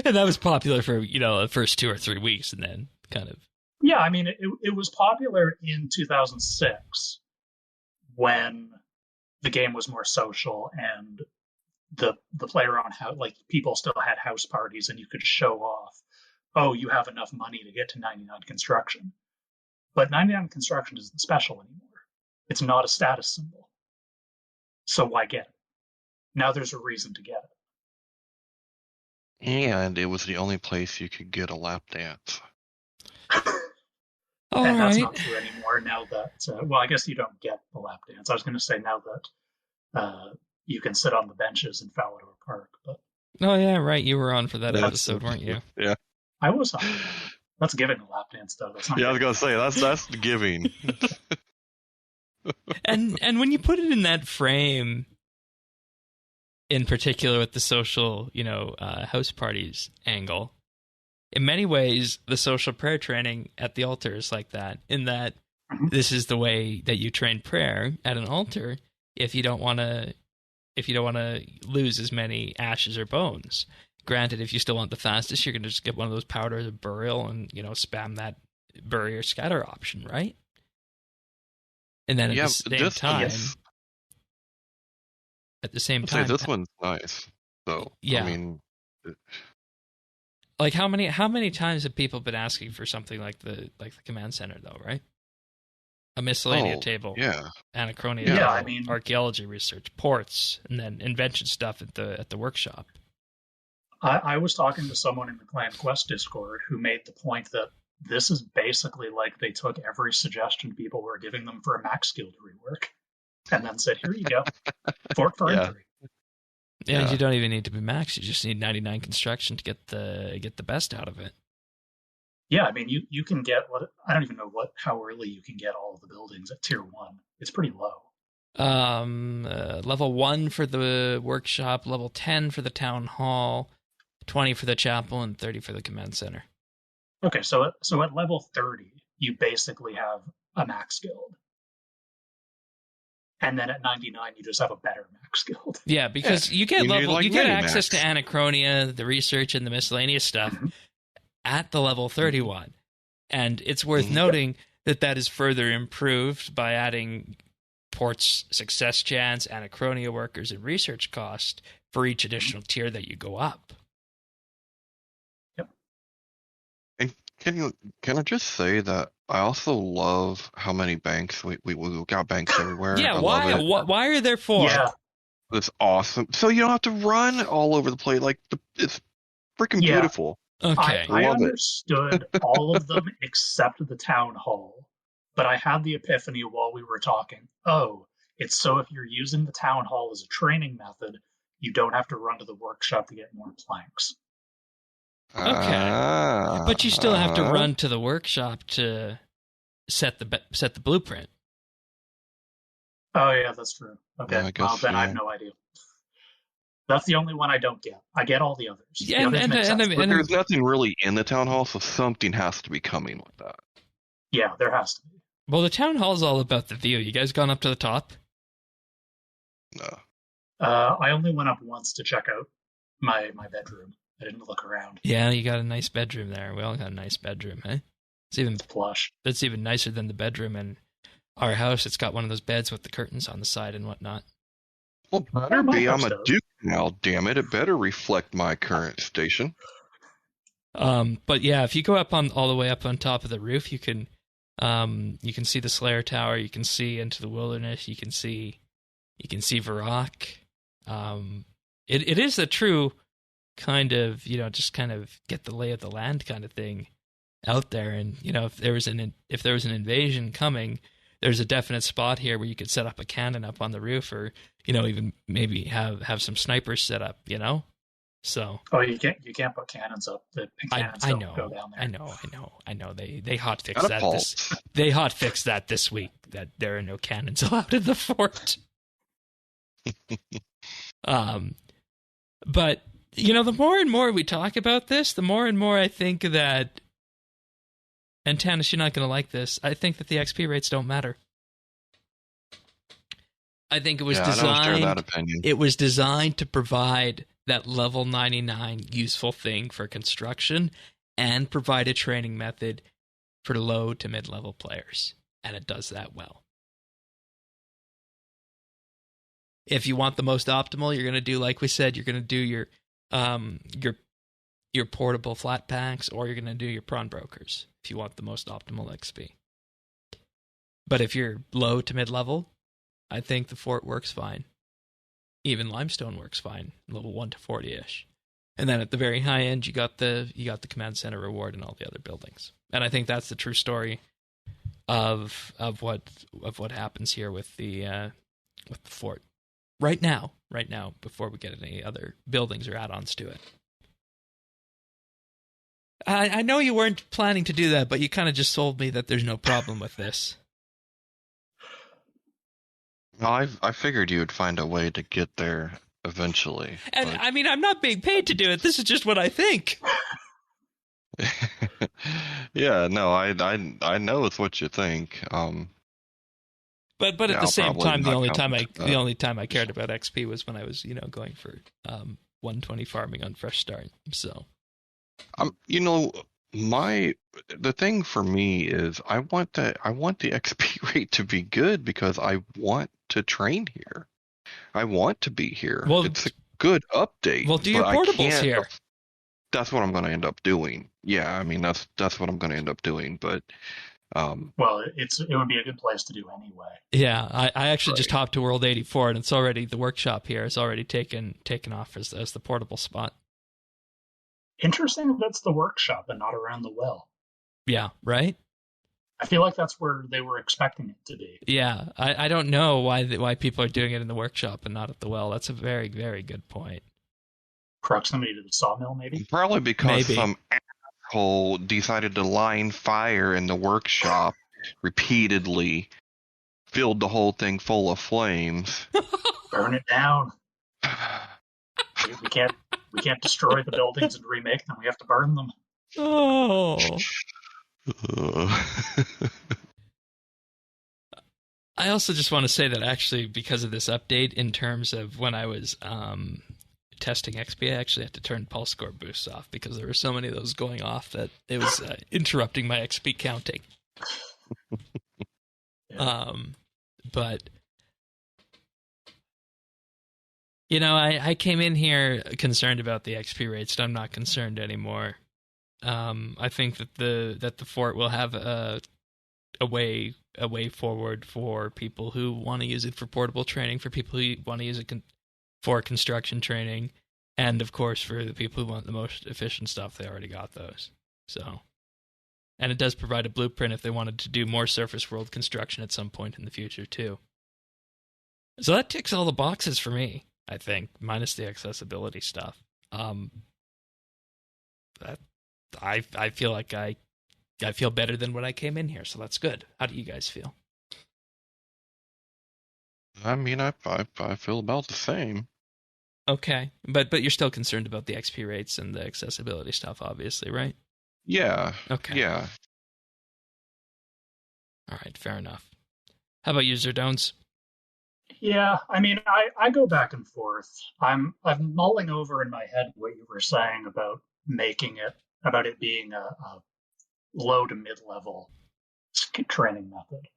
And that was popular for, the first 2 or 3 weeks, and then kind of. Yeah, I mean, it was popular in 2006 when the game was more social and the player on how, like, people still had house parties and you could show off, oh, you have enough money to get to 99 construction. But 99 construction isn't special anymore. It's not a status symbol. So why get it? Now there's a reason to get it. And it was the only place you could get a lap dance. And that's not true anymore now that, well, I guess you don't get the lap dance. I was going to say now that you can sit on the benches in Falador Park. But oh, yeah, right. You were on for that episode, weren't you? Yeah. I was on. That's giving a lap dance, though. That's not I was going to say, that's giving. And when you put it in that frame, in particular with the social, house parties angle, in many ways, the social prayer training at the altar is like that, in that this is the way that you train prayer at an altar if you don't want to lose as many ashes or bones. Granted, if you still want the fastest, you're going to just get one of those powders of burial and, spam that bury or scatter option, right? And then at the same time, this one's nice. So, yeah. I mean, like how many times have people been asking for something like the command center, though, right? A miscellanea table, Anachronia table, I mean, archaeology research, ports, and then invention stuff at the workshop. I was talking to someone in the Clan Quest Discord who made the point that this is basically like they took every suggestion people were giving them for a max skilled rework and then said, here you go, Forinthry. Yeah, and you don't even need to be max. You just need 99 construction to get the best out of it. Yeah, I mean, you can get I don't even know how early you can get all of the buildings at tier 1. It's pretty low. Level 1 for the workshop, level 10 for the town hall, 20 for the chapel, and 30 for the command center. Okay, so at level 30, you basically have a max guild. And then at 99, you just have a better max guild. Yeah, because you get access to Anachronia, the research, and the miscellaneous stuff at the level 31. And it's worth noting that is further improved by adding ports success chance, Anachronia workers, and research cost for each additional tier that you go up. Yep. And can I just say that I also love how many banks we got banks everywhere. Yeah, why are there 4? Yeah, it's awesome. So you don't have to run all over the place. Like it's freaking beautiful. Okay, I understood all of them except the town hall, but I had the epiphany while we were talking. Oh, it's so if you're using the town hall as a training method, you don't have to run to the workshop to get more planks. Okay, but you still have to run to the workshop to set the blueprint. Oh yeah, that's true. Okay, well then I have no idea. That's the only one I don't get. I get all the others. Yeah, but there's nothing really in the town hall, so something has to be coming with that. Yeah, there has to be. Well, the town hall is all about the view. You guys gone up to the top? No. I only went up once to check out my bedroom. I didn't look around. Yeah, you got a nice bedroom there. We all got a nice bedroom, eh? It's plush. That's even nicer than the bedroom in our house. It's got one of those beds with the curtains on the side and whatnot. Well, better be. I'm a duke now, damn it. It better reflect my current station. But yeah, if you go up all the way up on top of the roof, you can see the Slayer Tower. You can see into the wilderness. You can see Varrock. It is a true kind of, just kind of get the lay of the land kind of thing out there. And, if there was an invasion coming, there's a definite spot here where you could set up a cannon up on the roof, or, even maybe have some snipers set up, So. Oh, you can't put cannons up. The cannons I don't know, go down there. I know. They hotfixed that. They hotfixed that this week, that there are no cannons allowed in the fort. But the more and more we talk about this, the more and more I think that, and Tanis, you're not going to like this, I think that the XP rates don't matter. I think it was designed. I don't share that opinion. It was designed to provide that level 99 useful thing for construction and provide a training method for low to mid-level players. And it does that well. If you want the most optimal, you're going to do, like we said, you're going to do your portable flat packs, or you're going to do your prawn brokers if you want the most optimal XP. But if you're low to mid-level, I think the fort works fine. Even limestone works fine, level 1 to 40-ish. And then at the very high end, you got the command center reward and all the other buildings. And I think that's the true story of what happens here with the fort. Right now, before we get any other buildings or add-ons to it. I know you weren't planning to do that, but you kind of just told me that there's no problem with this. Well, I figured you would find a way to get there eventually. And I mean, I'm not being paid to do it. This is just what I think. Yeah, no, I know it's what you think. But at the same time, the only time I cared about XP was when I was, going for 120 farming on Fresh Start. So, the thing for me is I want the XP rate to be good because I want to train here. I want to be here. Well, it's a good update. Well, do your portables here. That's what I'm going to end up doing. Yeah, I mean that's what I'm going to end up doing. But well, it would be a good place to do anyway. Yeah, I actually just hopped to World 84, and it's already the workshop here is already taken off as the portable spot. Interesting that it's the workshop and not around the well. Yeah, right? I feel like that's where they were expecting it to be. Yeah, I don't know why people are doing it in the workshop and not at the well. That's a very, very good point. Proximity to the sawmill, maybe? Probably because some asshole decided to line fire in the workshop repeatedly, filled the whole thing full of flames. Burn it down. We can't destroy the buildings and remake them. We have to burn them. Oh. I also just want to say that actually, because of this update, in terms of when I was testing XP, I actually had to turn pulse score boosts off because there were so many of those going off that it was interrupting my XP counting. Yeah. But I came in here concerned about the XP rates, and I'm not concerned anymore. I think that the fort will have a way forward for people who want to use it for portable training, for people who want to use it for construction training, and of course for the people who want the most efficient stuff. They already got those. So, and it does provide a blueprint if they wanted to do more surface world construction at some point in the future too. So that ticks all the boxes for me, I think, minus the accessibility stuff. I feel like I feel better than when I came in here, so that's good. How do you guys feel? I mean, I feel about the same. Okay, but you're still concerned about the XP rates and the accessibility stuff, obviously, right? Yeah. Okay. Yeah. All right, fair enough. How about you, Zerdones? Yeah, I mean, I go back and forth. I'm mulling over in my head what you were saying about it being a low to mid-level training method.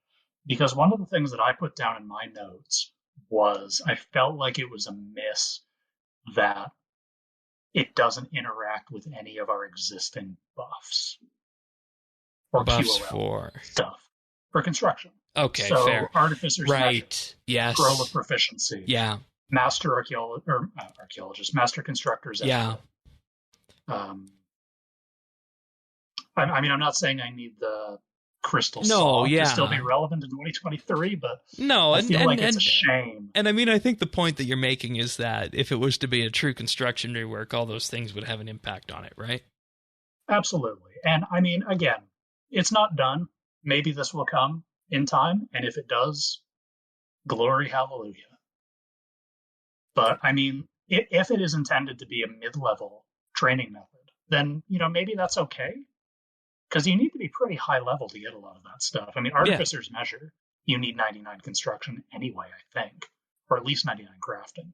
Because one of the things that I put down in my notes was I felt like it was a miss that it doesn't interact with any of our existing buffs. Or buffs QOL for stuff. For construction. Okay, so fair. Artificer's right. Yes. Scroll of Proficiency. Yeah. Master Master Constructor's Yeah. I mean, I'm not saying I need the crystal saw to still be relevant in 2023, but I feel like it's a shame. And I mean, I think the point that you're making is that if it was to be a true construction rework, all those things would have an impact on it, right? Absolutely. And I mean, again, it's not done. Maybe this will come in time, and if it does, glory hallelujah. But I mean, if it is intended to be a mid-level training method, then maybe that's okay. Because you need to be pretty high level to get a lot of that stuff. I mean, Artificer's Measure, you need 99 construction anyway, I think. Or at least 99 crafting.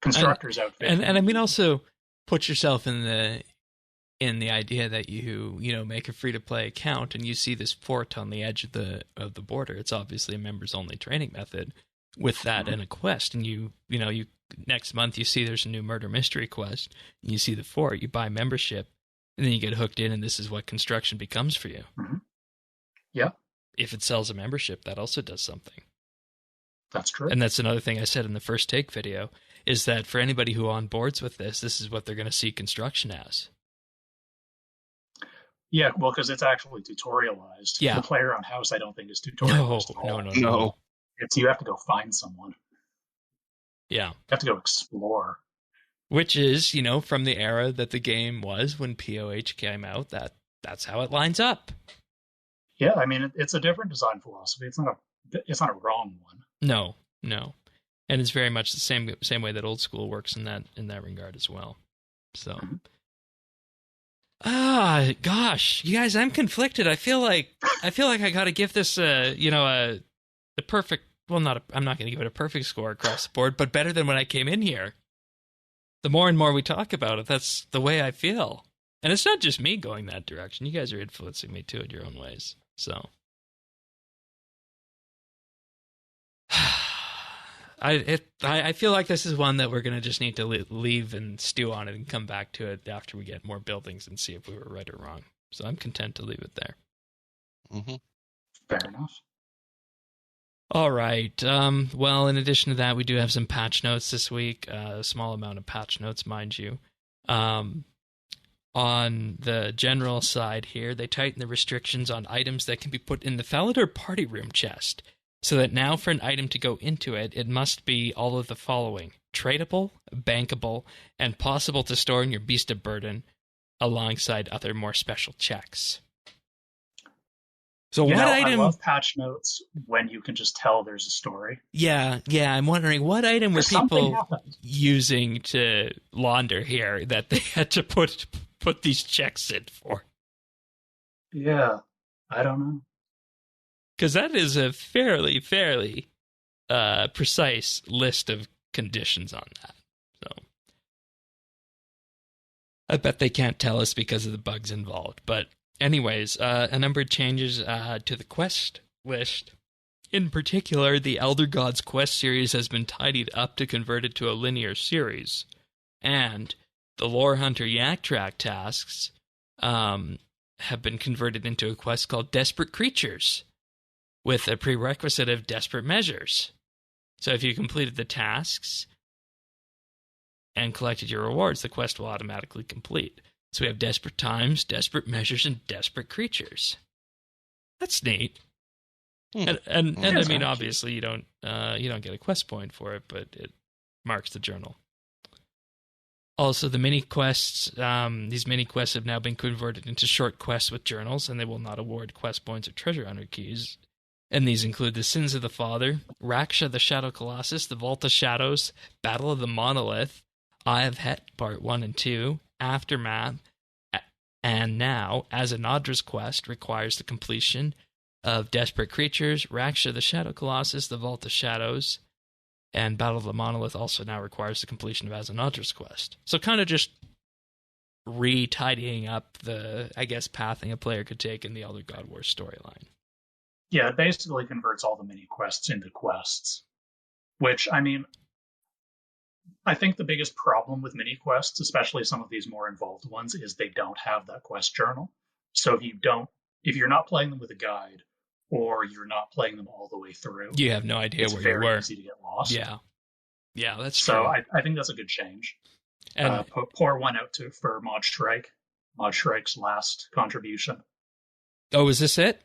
Constructor's outfit. And I mean, also put yourself in the idea that you make a free-to-play account and you see this fort on the edge of the border. It's obviously a members-only training method with that and a quest. And you next month you see there's a new murder mystery quest. And you see the fort. You buy membership, and then you get hooked in. And this is what construction becomes for you. Mm-hmm. Yeah. If it sells a membership, that also does something. That's true. And that's another thing I said in the first take video, is that for anybody who onboards with this is what they're going to see construction as. Yeah, well, because it's actually tutorialized. Yeah. The player on house, I don't think, is tutorialized at all. No. It's you have to go find someone. Yeah. You have to go explore. Which is, from the era that the game was when POH came out, that's how it lines up. Yeah, I mean, it's a different design philosophy. It's not a wrong one. No. And it's very much the same way that old school works in that regard as well. So, gosh, you guys, I'm conflicted. I feel like I got to give this the perfect. Well, I'm not going to give it a perfect score across the board, but better than when I came in here. The more and more we talk about it, that's the way I feel. And it's not just me going that direction. You guys are influencing me too in your own ways. So. I feel like this is one that we're going to just need to leave and stew on it and come back to it after we get more buildings and see if we were right or wrong. So I'm content to leave it there. Mm-hmm. Fair enough. All right. Well, in addition to that, we do have some patch notes this week. A small amount of patch notes, mind you. On the general side here, they tighten the restrictions on items that can be put in the Falador party room chest, so that now for an item to go into it, it must be all of the following: tradable, bankable, and possible to store in your Beast of Burden, alongside other more special checks. So what item? I love patch notes when you can just tell there's a story. Yeah. I'm wondering what item were people using to launder here that they had to put these checks in for? Yeah, I don't know. Because that is a fairly precise list of conditions on that. So I bet they can't tell us because of the bugs involved. But anyways, a number of changes to the quest list. In particular, the Elder Gods quest series has been tidied up to convert it to a linear series. And the Lore Hunter Yak Track tasks have been converted into a quest called Desperate Creatures, with a prerequisite of Desperate Measures. So if you completed the tasks and collected your rewards, the quest will automatically complete. So we have Desperate Times, Desperate Measures, and Desperate Creatures. That's neat. And I mean, obviously, you don't get a quest point for it, but it marks the journal. Also, the mini quests, these mini quests have now been converted into short quests with journals, and they will not award quest points or treasure hunter keys. And these include the Sins of the Father, Raksha the Shadow Colossus, the Vault of Shadows, Battle of the Monolith, Eye of Het Part 1 and 2, Aftermath, and now, as Anadra's quest requires the completion of Desperate Creatures, Raksha the Shadow Colossus, the Vault of Shadows, and Battle of the Monolith also now requires the completion of Azanadra's quest. So kind of just re-tidying up the, I guess, pathing a player could take in the Elder God Wars storyline. Yeah, it basically converts all the mini quests into quests. Which, I mean, I think the biggest problem with mini quests, especially some of these more involved ones, is they don't have that quest journal. So if you're not playing them with a guide, or you're not playing them all the way through, you have no idea where you were. It's very easy to get lost. Yeah, that's true. So I think that's a good change. And pour one out for Mod Shrike. Mod Shrike's last contribution. Oh, is this it?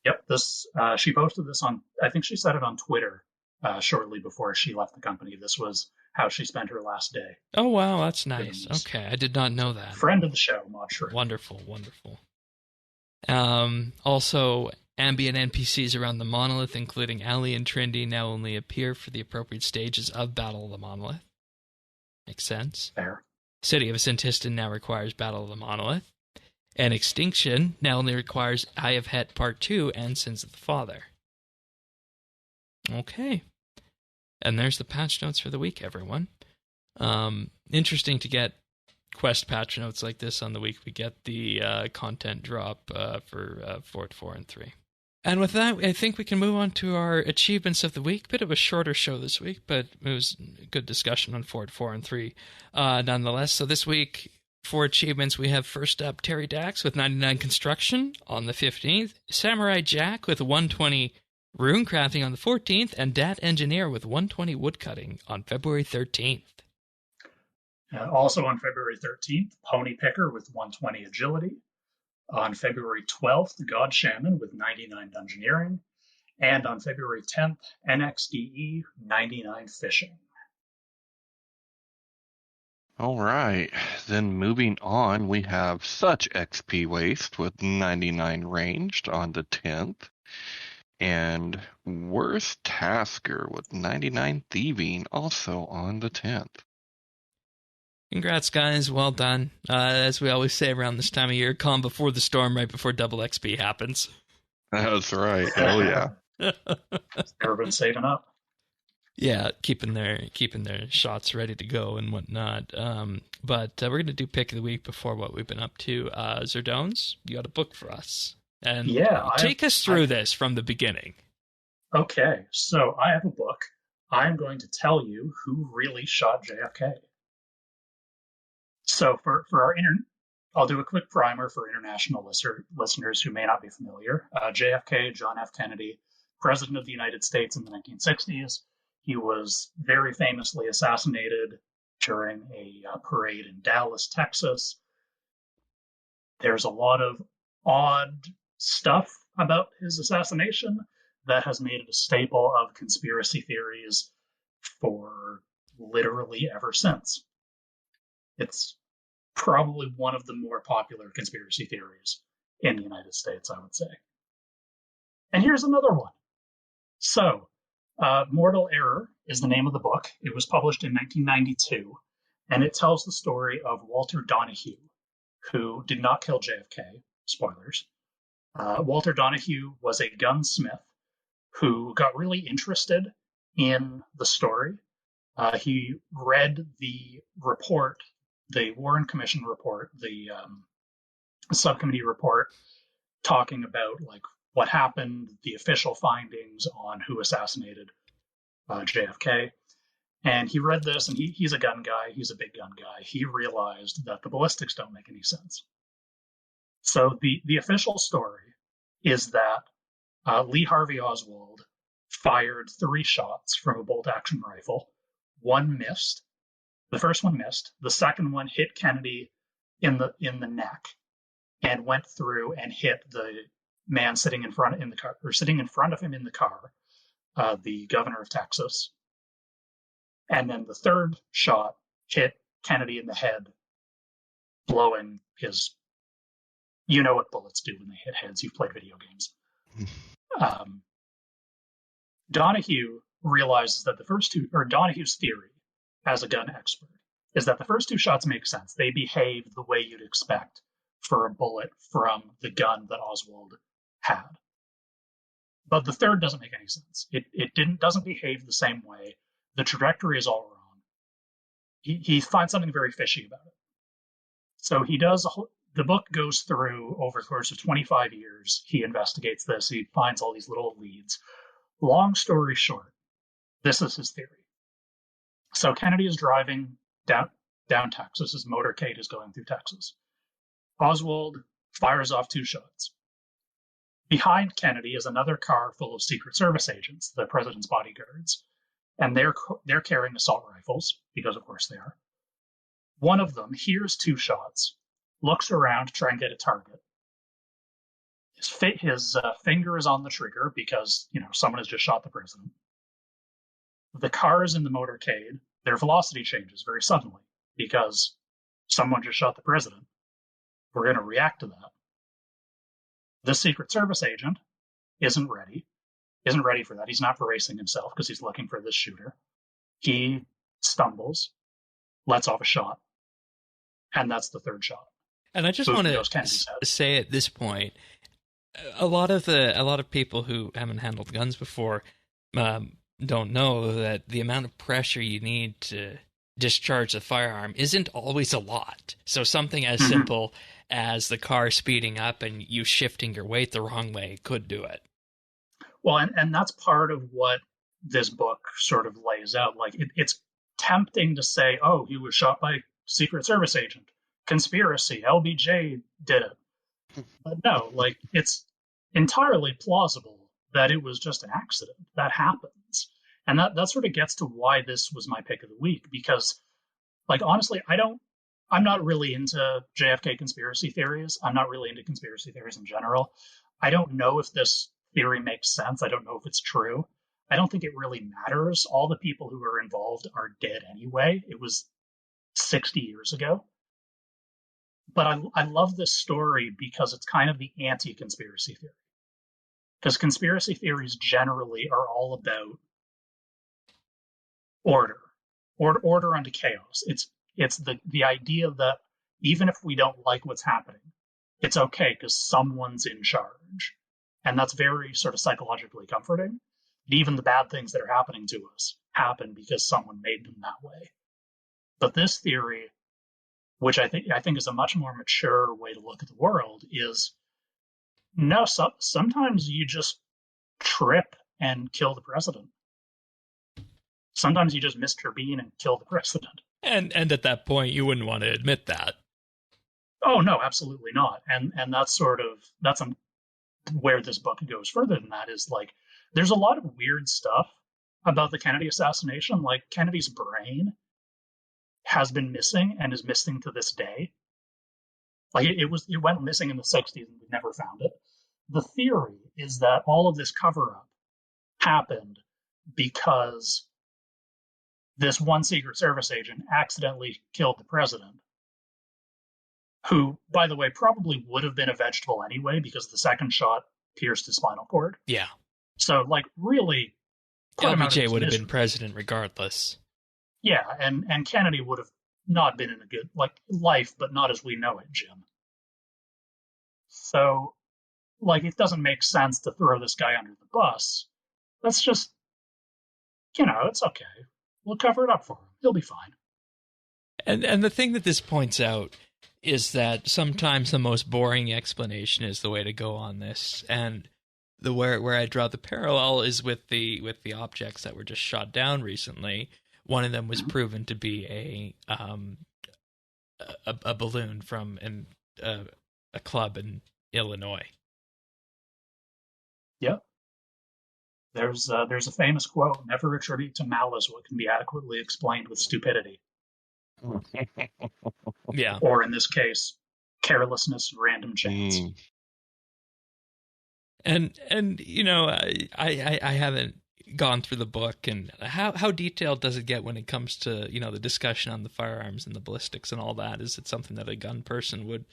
Yep. She posted this on, I think she said it on Twitter shortly before she left the company. This was how she spent her last day. Oh, wow. That's nice. Okay. I did not know that. Friend of the show, Mod Shrike. Wonderful. Also, ambient NPCs around the monolith, including Ali and Trindy, now only appear for the appropriate stages of Battle of the Monolith. Makes sense. Fair. City of Sintistan now requires Battle of the Monolith. And Extinction now only requires Eye of Het Part 2 and Sins of the Father. Okay. And there's the patch notes for the week, everyone. Interesting to get quest patch notes like this on the week we get the content drop for Fort 4 and 3. And with that, I think we can move on to our achievements of the week. Bit of a shorter show this week, but it was a good discussion on Fort 4 and 3 nonetheless. So this week, for achievements, we have first up Terry Dax with 99 construction on the 15th, Samurai Jack with 120 rune crafting on the 14th, and Dat Engineer with 120 woodcutting on February 13th. Also on February 13th, Pony Picker with 120 agility. On February 12th, God Shaman with 99 dungeoneering. And on February 10th, NXDE 99 fishing. All right. Then moving on, we have Such XP Waste with 99 ranged on the 10th. And Worst Tasker with 99 thieving also on the 10th. Congrats, guys. Well done. As we always say around this time of year, calm before the storm, right before double XP happens. That's right. Oh, yeah. Everyone's saving up. Yeah, keeping their shots ready to go and whatnot. But we're going to do pick of the week before what we've been up to. Zerdones, you got a book for us. And take us through this from the beginning. Okay, so I have a book. I'm going to tell you who really shot JFK. So for our I'll do a quick primer for international listeners who may not be familiar. JFK, John F. Kennedy, President of the United States in the 1960s. He was very famously assassinated during a parade in Dallas, Texas. There's a lot of odd stuff about his assassination that has made it a staple of conspiracy theories for literally ever since. It's probably one of the more popular conspiracy theories in the United States, I would say. And here's another one. So, Mortal Error is the name of the book. It was published in 1992, and it tells the story of Walter Donahue, who did not kill JFK. Spoilers. Walter Donahue was a gunsmith who got really interested in the story. He read the report, the Warren Commission report, the subcommittee report, talking about like what happened, the official findings on who assassinated JFK. And he read this, and he's a gun guy. He's a big gun guy. He realized that the ballistics don't make any sense. So the official story is that Lee Harvey Oswald fired 3 shots from a bolt-action rifle. One missed. The first one missed. The second one hit Kennedy in the neck and went through and hit the man sitting in front of him in the car, the governor of Texas. And then the third shot hit Kennedy in the head, blowing his. You know what bullets do when they hit heads. You've played video games. Donahue realizes that Donahue's theory as a gun expert is that the first 2 shots make sense. They behave the way you'd expect for a bullet from the gun that Oswald had. But the third doesn't make any sense. It doesn't behave the same way. The trajectory is all wrong. He finds something very fishy about it. So the book goes through over the course of 25 years. He investigates this. He finds all these little leads. Long story short, this is his theory. So Kennedy is driving down Texas. His motorcade is going through Texas. Oswald fires off 2 shots. Behind Kennedy is another car full of Secret Service agents, the president's bodyguards, and they're carrying assault rifles, because of course they are. One of them hears 2 shots, looks around to try and get a target. His finger is on the trigger because, someone has just shot the president. The cars in the motorcade, their velocity changes very suddenly because someone just shot the president. We're going to react to that. The Secret Service agent isn't ready for that. He's not bracing himself because he's looking for this shooter. He stumbles, lets off a shot, and that's the third shot. And I just want to say at this point, a lot of people who haven't handled guns before don't know that the amount of pressure you need to discharge the firearm isn't always a lot. So something as simple as the car speeding up and you shifting your weight the wrong way could do it. Well, and that's part of what this book sort of lays out. Like, it's tempting to say, oh, he was shot by Secret Service agent. Conspiracy, LBJ did it. But no, like, it's entirely plausible that it was just an accident. That happens. And that sort of gets to why this was my pick of the week, because, like, honestly, I'm not really into JFK conspiracy theories. I'm not really into conspiracy theories in general. I don't know if this theory makes sense. I don't know if it's true. I don't think it really matters. All the people who were involved are dead anyway. It was 60 years ago. But I love this story because it's kind of the anti-conspiracy theory. Because conspiracy theories generally are all about order unto chaos. It's the idea that even if we don't like what's happening, it's okay because someone's in charge. And that's very sort of psychologically comforting. Even the bad things that are happening to us happen because someone made them that way. But this theory, which I think is a much more mature way to look at the world, is no, sometimes you just trip and kill the president. Sometimes you just miss your bean and kill the president. And at that point, you wouldn't want to admit that. Oh, no, absolutely not. And that's where this book goes further than that, is like, there's a lot of weird stuff about the Kennedy assassination. Like, Kennedy's brain has been missing and is missing to this day. Like, it went missing in the 60s and we never found it. The theory is that all of this cover-up happened because this one Secret Service agent accidentally killed the president, who, by the way, probably would have been a vegetable anyway because the second shot pierced his spinal cord. Yeah. So, like, really, LBJ would have been president regardless. Yeah, and Kennedy would have not been in a good life, but not as we know it, Jim. So, like, it doesn't make sense to throw this guy under the bus. Let's just, it's okay. We'll cover it up for him. He'll be fine. And the thing that this points out is that sometimes the most boring explanation is the way to go on this. And where I draw the parallel is with the objects that were just shot down recently. One of them was proven to be a balloon from a club in Illinois. Yep. There's a famous quote: "Never attribute to malice what can be adequately explained with stupidity." Yeah. Or in this case, carelessness and random chance. And I haven't gone through the book, and how detailed does it get when it comes to the discussion on the firearms and the ballistics and all that? Is it something that a gun person would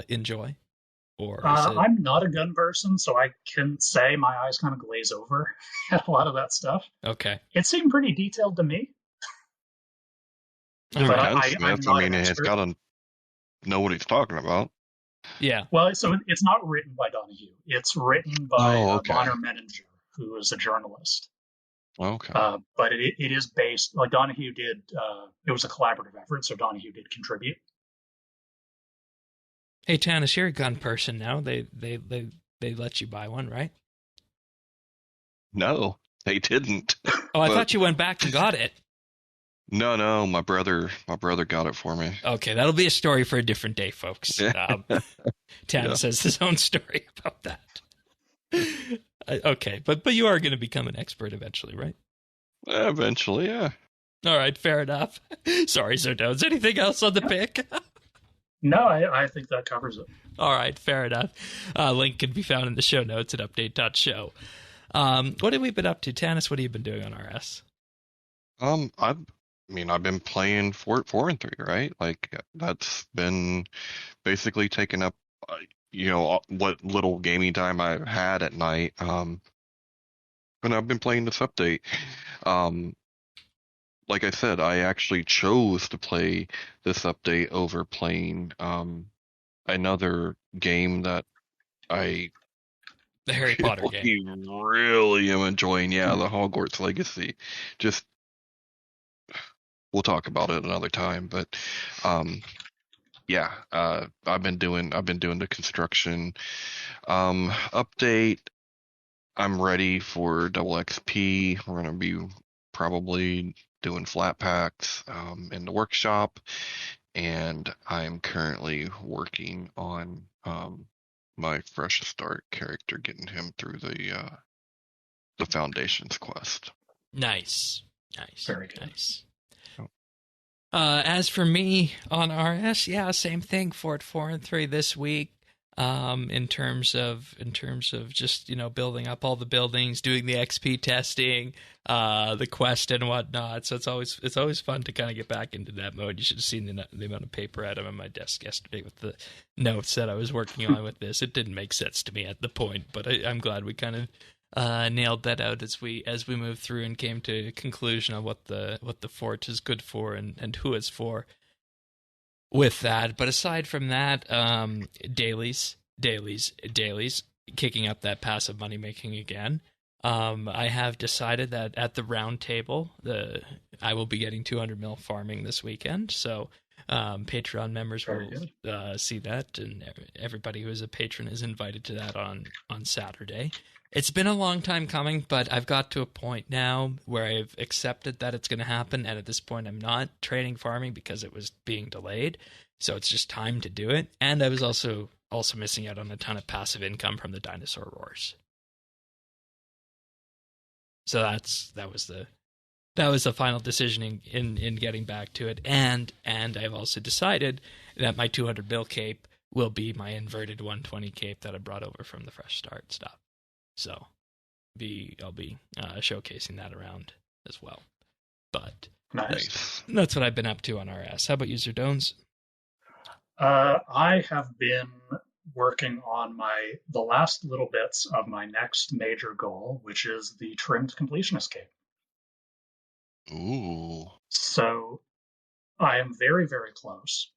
enjoy? Or I'm not a gun person, so I can say my eyes kind of glaze over at a lot of that stuff. Okay. It seemed pretty detailed to me. But I mean, he's got to know what he's talking about. Yeah. Well, so it's not written by Donahue. It's written by Bonner Menninger, who is a journalist. Okay. But it is based, like Donahue did, it was a collaborative effort, so Donahue did contribute. Hey, Tanis, you're a gun person now. They let you buy one, right? No, they didn't. Oh, I thought you went back and got it. No, my brother got it for me. Okay, that'll be a story for a different day, folks. Tanis has his own story about that. Okay, but you are going to become an expert eventually, right? Eventually, yeah. All right, fair enough. Sorry, Sir Dones. Anything else on the pick? No, I think that covers it. All right, fair enough. Link can be found in the show notes at update.show. What have we been up to? Tanis, what have you been doing on RS? I've been playing Forinthry, right? Like, that's been basically taking up, what little gaming time I've had at night. And I've been playing this update. Like I said, I actually chose to play this update over playing another game that the Harry Potter game. Really am enjoying. Yeah, the Hogwarts Legacy. Just we'll talk about it another time. But yeah, I've been doing the construction update. I'm ready for double XP. We're gonna be probably doing flat packs in the workshop, and I'm currently working on my fresh start character, getting him through the Foundations quest. Nice. Very good. Nice. As for me on RS, yeah, same thing. Forinthry this week. In terms of just, you know, building up all the buildings, doing the XP testing, the quest and whatnot. So it's always fun to kind of get back into that mode. You should have seen the amount of paper I had on my desk yesterday with the notes that I was working on with this. It didn't make sense to me at the point, but I'm glad we kind of nailed that out as we moved through and came to a conclusion on what the fort is good for and who it's for with that. But aside from that, dailies, kicking up that passive money making again. I have decided that at the round table, I will be getting 200 mil farming this weekend. So Patreon members will see that, and everybody who is a patron is invited to that on Saturday. It's been a long time coming, but I've got to a point now where I've accepted that it's going to happen, and at this point I'm not trading farming because it was being delayed, so it's just time to do it. And I was also missing out on a ton of passive income from the dinosaur roars. So that was the final decision in getting back to it, and I've also decided that my 200 mil cape will be my inverted 120 cape that I brought over from the fresh start stuff. So I'll be showcasing that around as well. But nice. That's what I've been up to on RS. How about you, Zerdones? I have been working on the last little bits of my next major goal, which is the trimmed completionist cape. Ooh. So I am very, very close.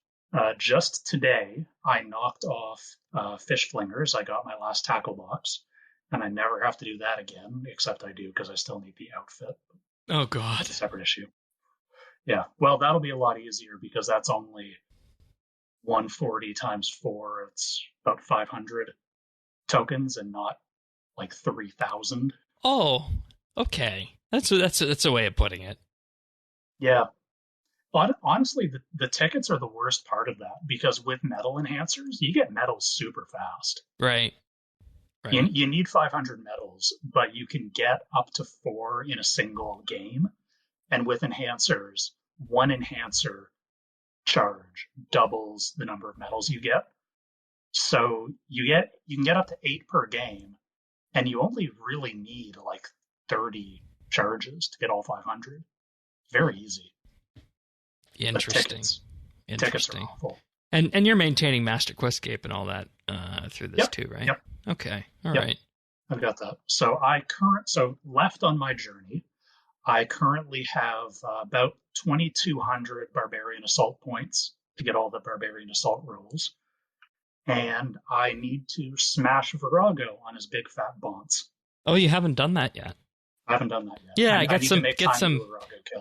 Just today, I knocked off fish flingers. I got my last tackle box. And I never have to do that again, except I do because I still need the outfit. Oh, God. That's a separate issue. Yeah, well, that'll be a lot easier because that's only 140 times 4. It's about 500 tokens and not like 3,000. Oh, okay. That's a way of putting it. Yeah. But honestly, the tickets are the worst part of that because with metal enhancers, you get metals super fast. Right. You need 500 medals, but you can get up to 4 in a single game. And with enhancers, 1 enhancer charge doubles the number of medals you get. So you can get up to 8 per game, and you only really need like 30 charges to get all 500. Very easy. Interesting. Tickets are awful. And you're maintaining Master Quest Cape and all that through this too, right? Yep. Okay. All right. I've got that. So left on my journey, I currently have about 2,200 Barbarian Assault points to get all the Barbarian Assault rolls. And I need to smash Virago on his big fat bonds. Oh, you haven't done that yet? I haven't done that yet. Yeah,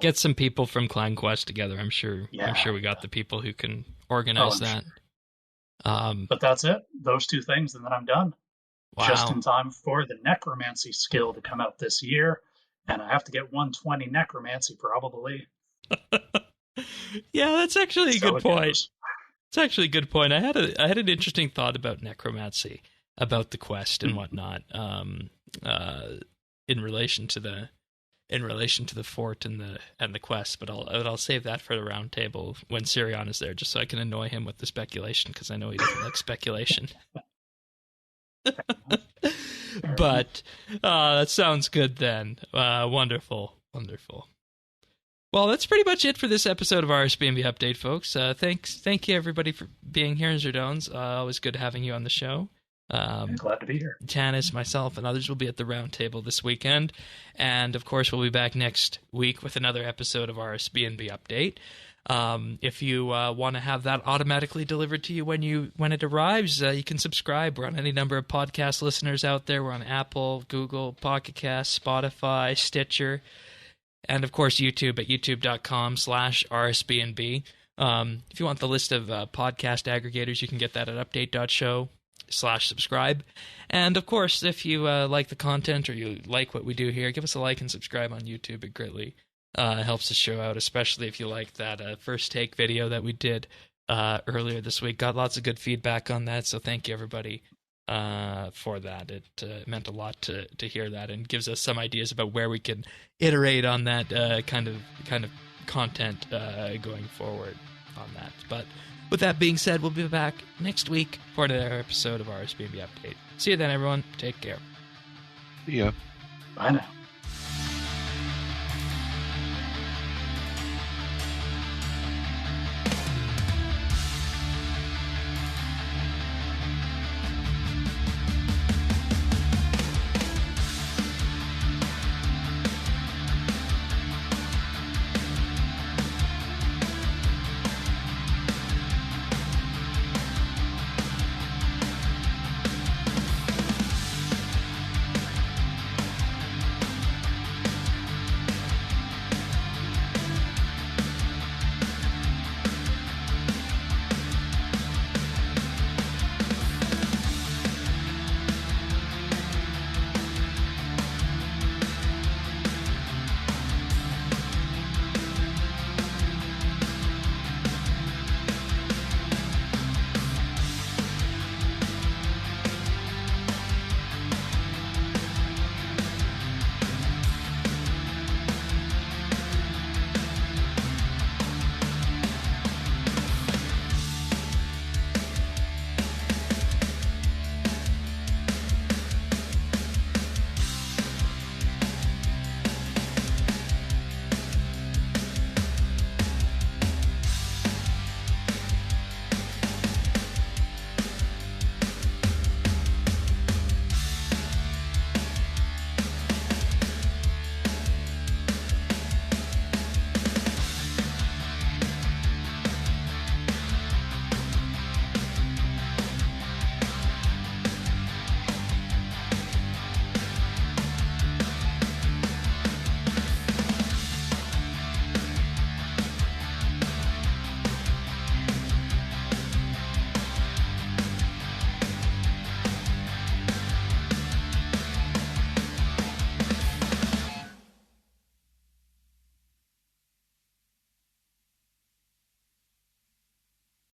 get some people from Clan Quest together. I'm sure we got the people who can organize that. Sure. But that's it. Those 2 things, and then I'm done. Wow. Just in time for the Necromancy skill to come out this year, and I have to get 120 Necromancy probably. Yeah, that's actually a good point. It's actually a good point. I had an interesting thought about Necromancy, about the quest and whatnot, in relation to the fort and the quest. But I'll save that for the round table when Sirion is there, just so I can annoy him with the speculation, because I know he doesn't like speculation. But that sounds good then. Wonderful. Well, that's pretty much it for this episode of RSBANDB Update, folks. Thank you everybody for being here, Zerdones. Always good having you on the show. I'm glad to be here. Tanis, myself, and others will be at the round table this weekend, and of course we'll be back next week with another episode of RSBANDB Update. If you want to have that automatically delivered to you when it arrives, you can subscribe. We're on any number of podcast listeners out there. We're on Apple, Google, Pocket Cast, Spotify, Stitcher. And, of course, YouTube at youtube.com/RSBANB. If you want the list of podcast aggregators, you can get that at update.show/subscribe. And, of course, if you like the content or you like what we do here, give us a like and subscribe on YouTube. It greatly helps the show out, especially if you like that first take video that we did earlier this week. Got lots of good feedback on that, so thank you, everybody, for that. It meant a lot to hear that, and gives us some ideas about where we can iterate on that kind of content going forward on that. But with that being said, we'll be back next week for another episode of RSBANB Update. See you then, everyone. Take care. See ya. Bye now.